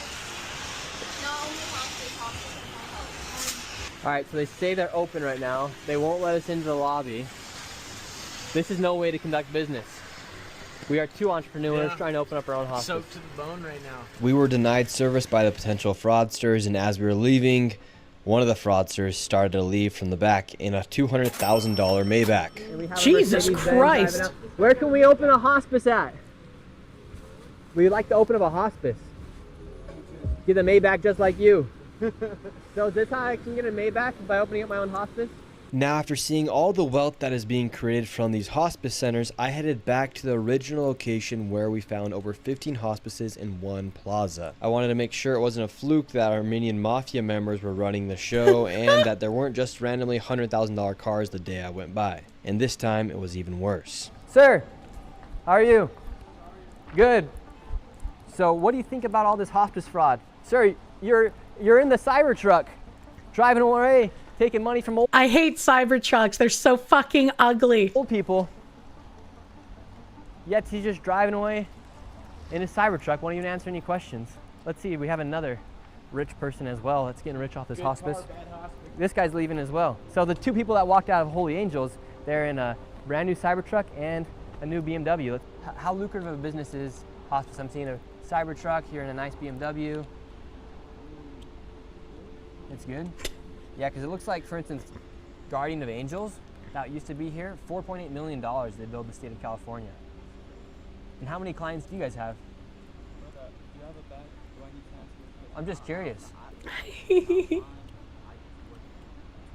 Not only hospice and home health.
All right, so they say they're open right now. They won't let us into the lobby. This is no way to conduct business. We are two entrepreneurs trying to open up our own hospice.
Soaked to the bone right now.
We were denied service by the potential fraudsters, and as we were leaving, one of the fraudsters started to leave from the back in a $200,000 Maybach.
Jesus Christ.
Where can we open a hospice at? We'd like to open up a hospice. Get a Maybach just like you. So is this how I can get a Maybach by opening up my own hospice?
Now, after seeing all the wealth that is being created from these hospice centers, I headed back to the original location where we found over 15 hospices in one plaza. I wanted to make sure it wasn't a fluke that Armenian mafia members were running the show and that there weren't just randomly $100,000 cars the day I went by. And this time, it was even worse.
Sir, how are you? Good. So what do you think about all this hospice fraud? Sir, you're in the Cybertruck, driving away, taking money from old
I hate Cybertrucks. They're so fucking ugly.
people. Yet he's just driving away in his Cybertruck, won't even answer any questions. Let's see, we have another rich person as well that's getting rich off this hospice. This guy's leaving as well. So the two people that walked out of Holy Angels, they're in a brand new Cybertruck and a new BMW. How lucrative of a business is hospice? I'm seeing a Cybertruck here in a nice BMW. It's good. Yeah, because it looks like, for instance, Guardian of Angels, that used to be here, $4.8 million they billed the state of California. And how many clients do you guys have?
Do you have a bag? Do I need to answer?
I'm just curious.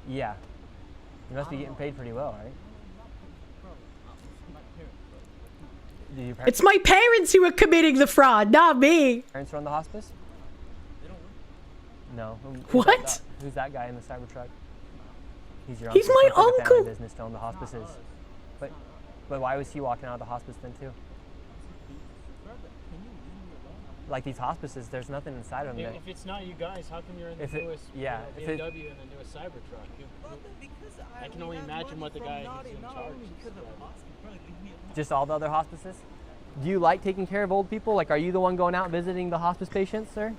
Yeah. You must be getting paid pretty well, right?
It's my parents who are committing the fraud, not me.
Parents run the hospice?
They don't work.
No.
What?
Who's that guy in the Cybertruck? He's your
He's
uncle.
my
Sounds like a
uncle.
family business to own the hospices. But why was he walking out of the hospice then too? Like these hospices, there's nothing inside of them.
If it's not you guys, how come you're in the newest BMW and the newest Cybertruck? I can only imagine what the guy who's in charge is driving.
Just all the other hospices? Do you like taking care of old people? Like, are you the one going out visiting the hospice patients, sir?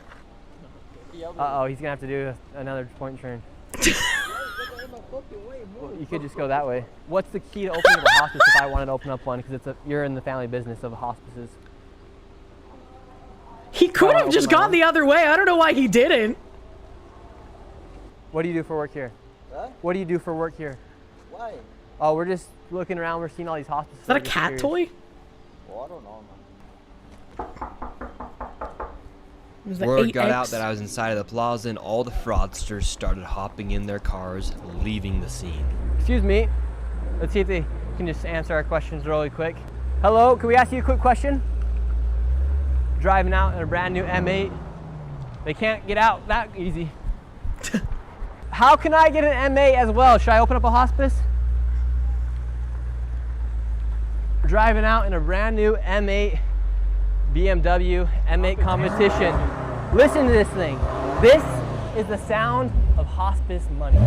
Uh-oh, he's gonna have to do another point turn. Well, you could just go that way. What's the key to opening up a hospice if I wanted to open up one? Because you're in the family business of hospices.
He could have just gone the other way. I don't know why he didn't.
What do you do for work here?
Huh?
What do you do for work here?
Why?
Oh, we're just looking around. We're seeing all these hospices.
Is that a cat toy?
Well, I don't know, man.
Word got out that I was inside of the plaza and all the fraudsters started hopping in their cars, leaving the scene.
Excuse me. Let's see if they can just answer our questions really quick. Hello, can we ask you a quick question? Driving out in a brand new M8. They can't get out that easy. How can I get an M8 as well? Should I open up a hospice? Driving out in a brand new M8 BMW M8 competition. Listen to this thing. This is the sound of hospice money.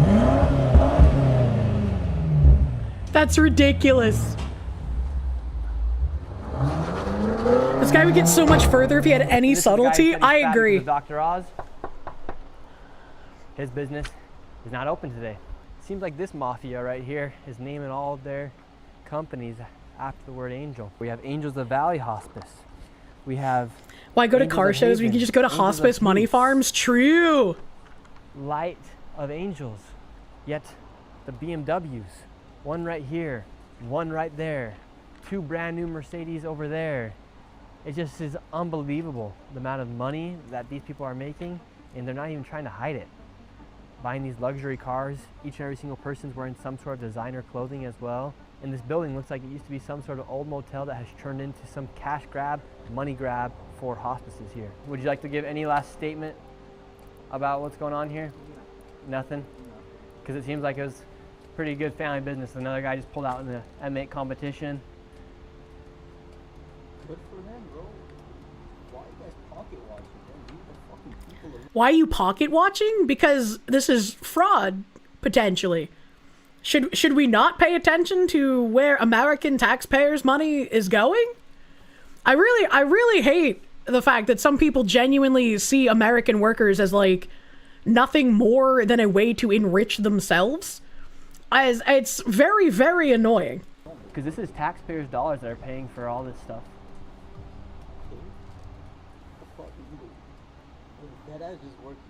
That's ridiculous. This guy would get so much further if he had any subtlety. I agree.
Dr. Oz. His business is not open today. Seems like this mafia right here is naming all of their companies after the word angel. We have Angels of Valley Hospice. We have...
Why go to car shows when you can just go to hospice money farms? True.
Light of Angels. Yet the BMWs, one right here, one right there, two brand new Mercedes over there. It just is unbelievable the amount of money that these people are making, and they're not even trying to hide it. Buying these luxury cars, each and every single person's wearing some sort of designer clothing as well. And this building looks like it used to be some sort of old motel that has turned into some cash grab, money grab for hospices here. Would you like to give any last statement about what's going on here? Nothing? Because it seems like it was pretty good family business. Another guy just pulled out in the M8 competition.
Good for them, bro. Why are you guys pocket watching? Leave the fucking people alone.
Why are you pocket watching? Because this is fraud, potentially. Should we not pay attention to where American taxpayers' money is going? I really hate the fact that some people genuinely see American workers as like nothing more than a way to enrich themselves. It's very, very annoying.
Because this is taxpayers' dollars that are paying for all this stuff.
That is just working.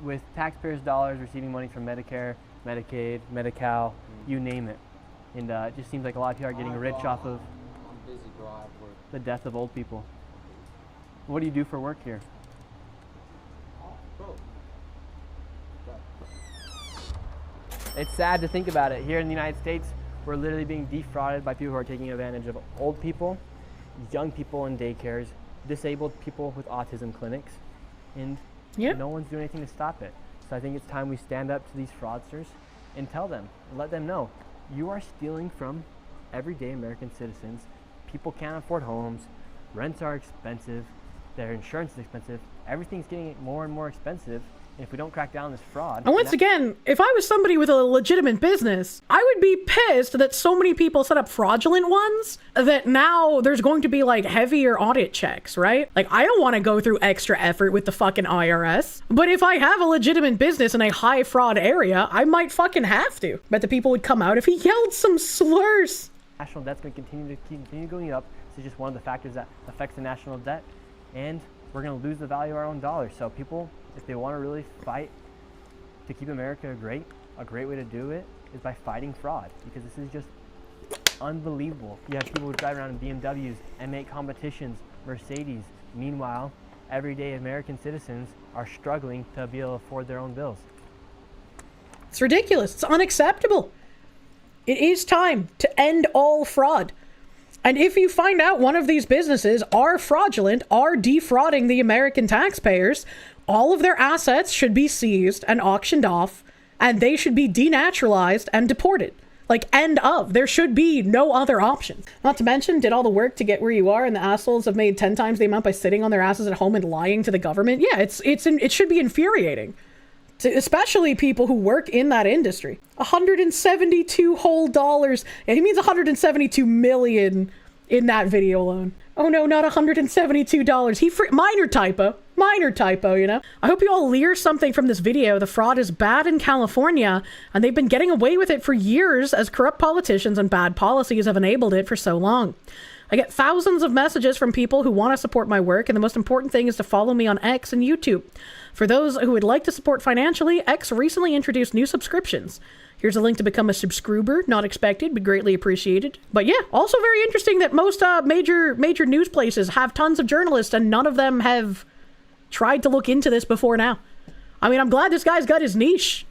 With taxpayers' dollars receiving money from Medicare, Medicaid, Medi-Cal, you name it. And it just seems like a lot of people are getting rich off of
I'm busy, bro. I have work.
the death of old people. What do you do for work here?
Bro.
It's sad to think about it. Here in the United States, we're literally being defrauded by people who are taking advantage of old people, young people in daycares, disabled people with autism clinics, and no one's doing anything to stop it. So I think it's time we stand up to these fraudsters and tell them, let them know, you are stealing from everyday American citizens. People can't afford homes, rents are expensive, their insurance is expensive, everything's getting more and more expensive. And if we don't crack down on this fraud...
And once again, if I was somebody with a legitimate business, I would be pissed that so many people set up fraudulent ones that now there's going to be like heavier audit checks, right? Like, I don't want to go through extra effort with the fucking IRS. But if I have a legitimate business in a high fraud area, I might fucking have to. Bet the people would come out if he yelled some slurs.
National debt's going to continue going up. This is just one of the factors that affects the national debt, and we're going to lose the value of our own dollar. So people, if they want to really fight to keep America great, a great way to do it is by fighting fraud, because this is just unbelievable. You have people who drive around in BMWs and make competitions, Mercedes. Meanwhile, everyday American citizens are struggling to be able to afford their own bills.
It's ridiculous. It's unacceptable. It is time to end all fraud. And if you find out one of these businesses are fraudulent, are defrauding the American taxpayers, all of their assets should be seized and auctioned off, and they should be denaturalized and deported. Like, end of. There should be no other option. Not to mention, did all the work to get where you are, and the assholes have made 10 times the amount by sitting on their asses at home and lying to the government. Yeah, it should be infuriating. To especially people who work in that industry. $172 whole dollars. Yeah, he means $172 million in that video alone. Oh no, not $172. Minor typo, you know? I hope you all lear something from this video. The fraud is bad in California, and they've been getting away with it for years as corrupt politicians and bad policies have enabled it for so long. I get thousands of messages from people who want to support my work, and the most important thing is to follow me on X and YouTube. For those who would like to support financially, X recently introduced new subscriptions. Here's a link to become a subscriber. Not expected, but greatly appreciated. But yeah, also very interesting that most major news places have tons of journalists, and none of them have tried to look into this before now. I mean, I'm glad this guy's got his niche.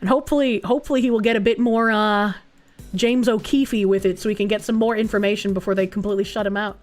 And hopefully he will get a bit more James O'Keefe with it so he can get some more information before they completely shut him out.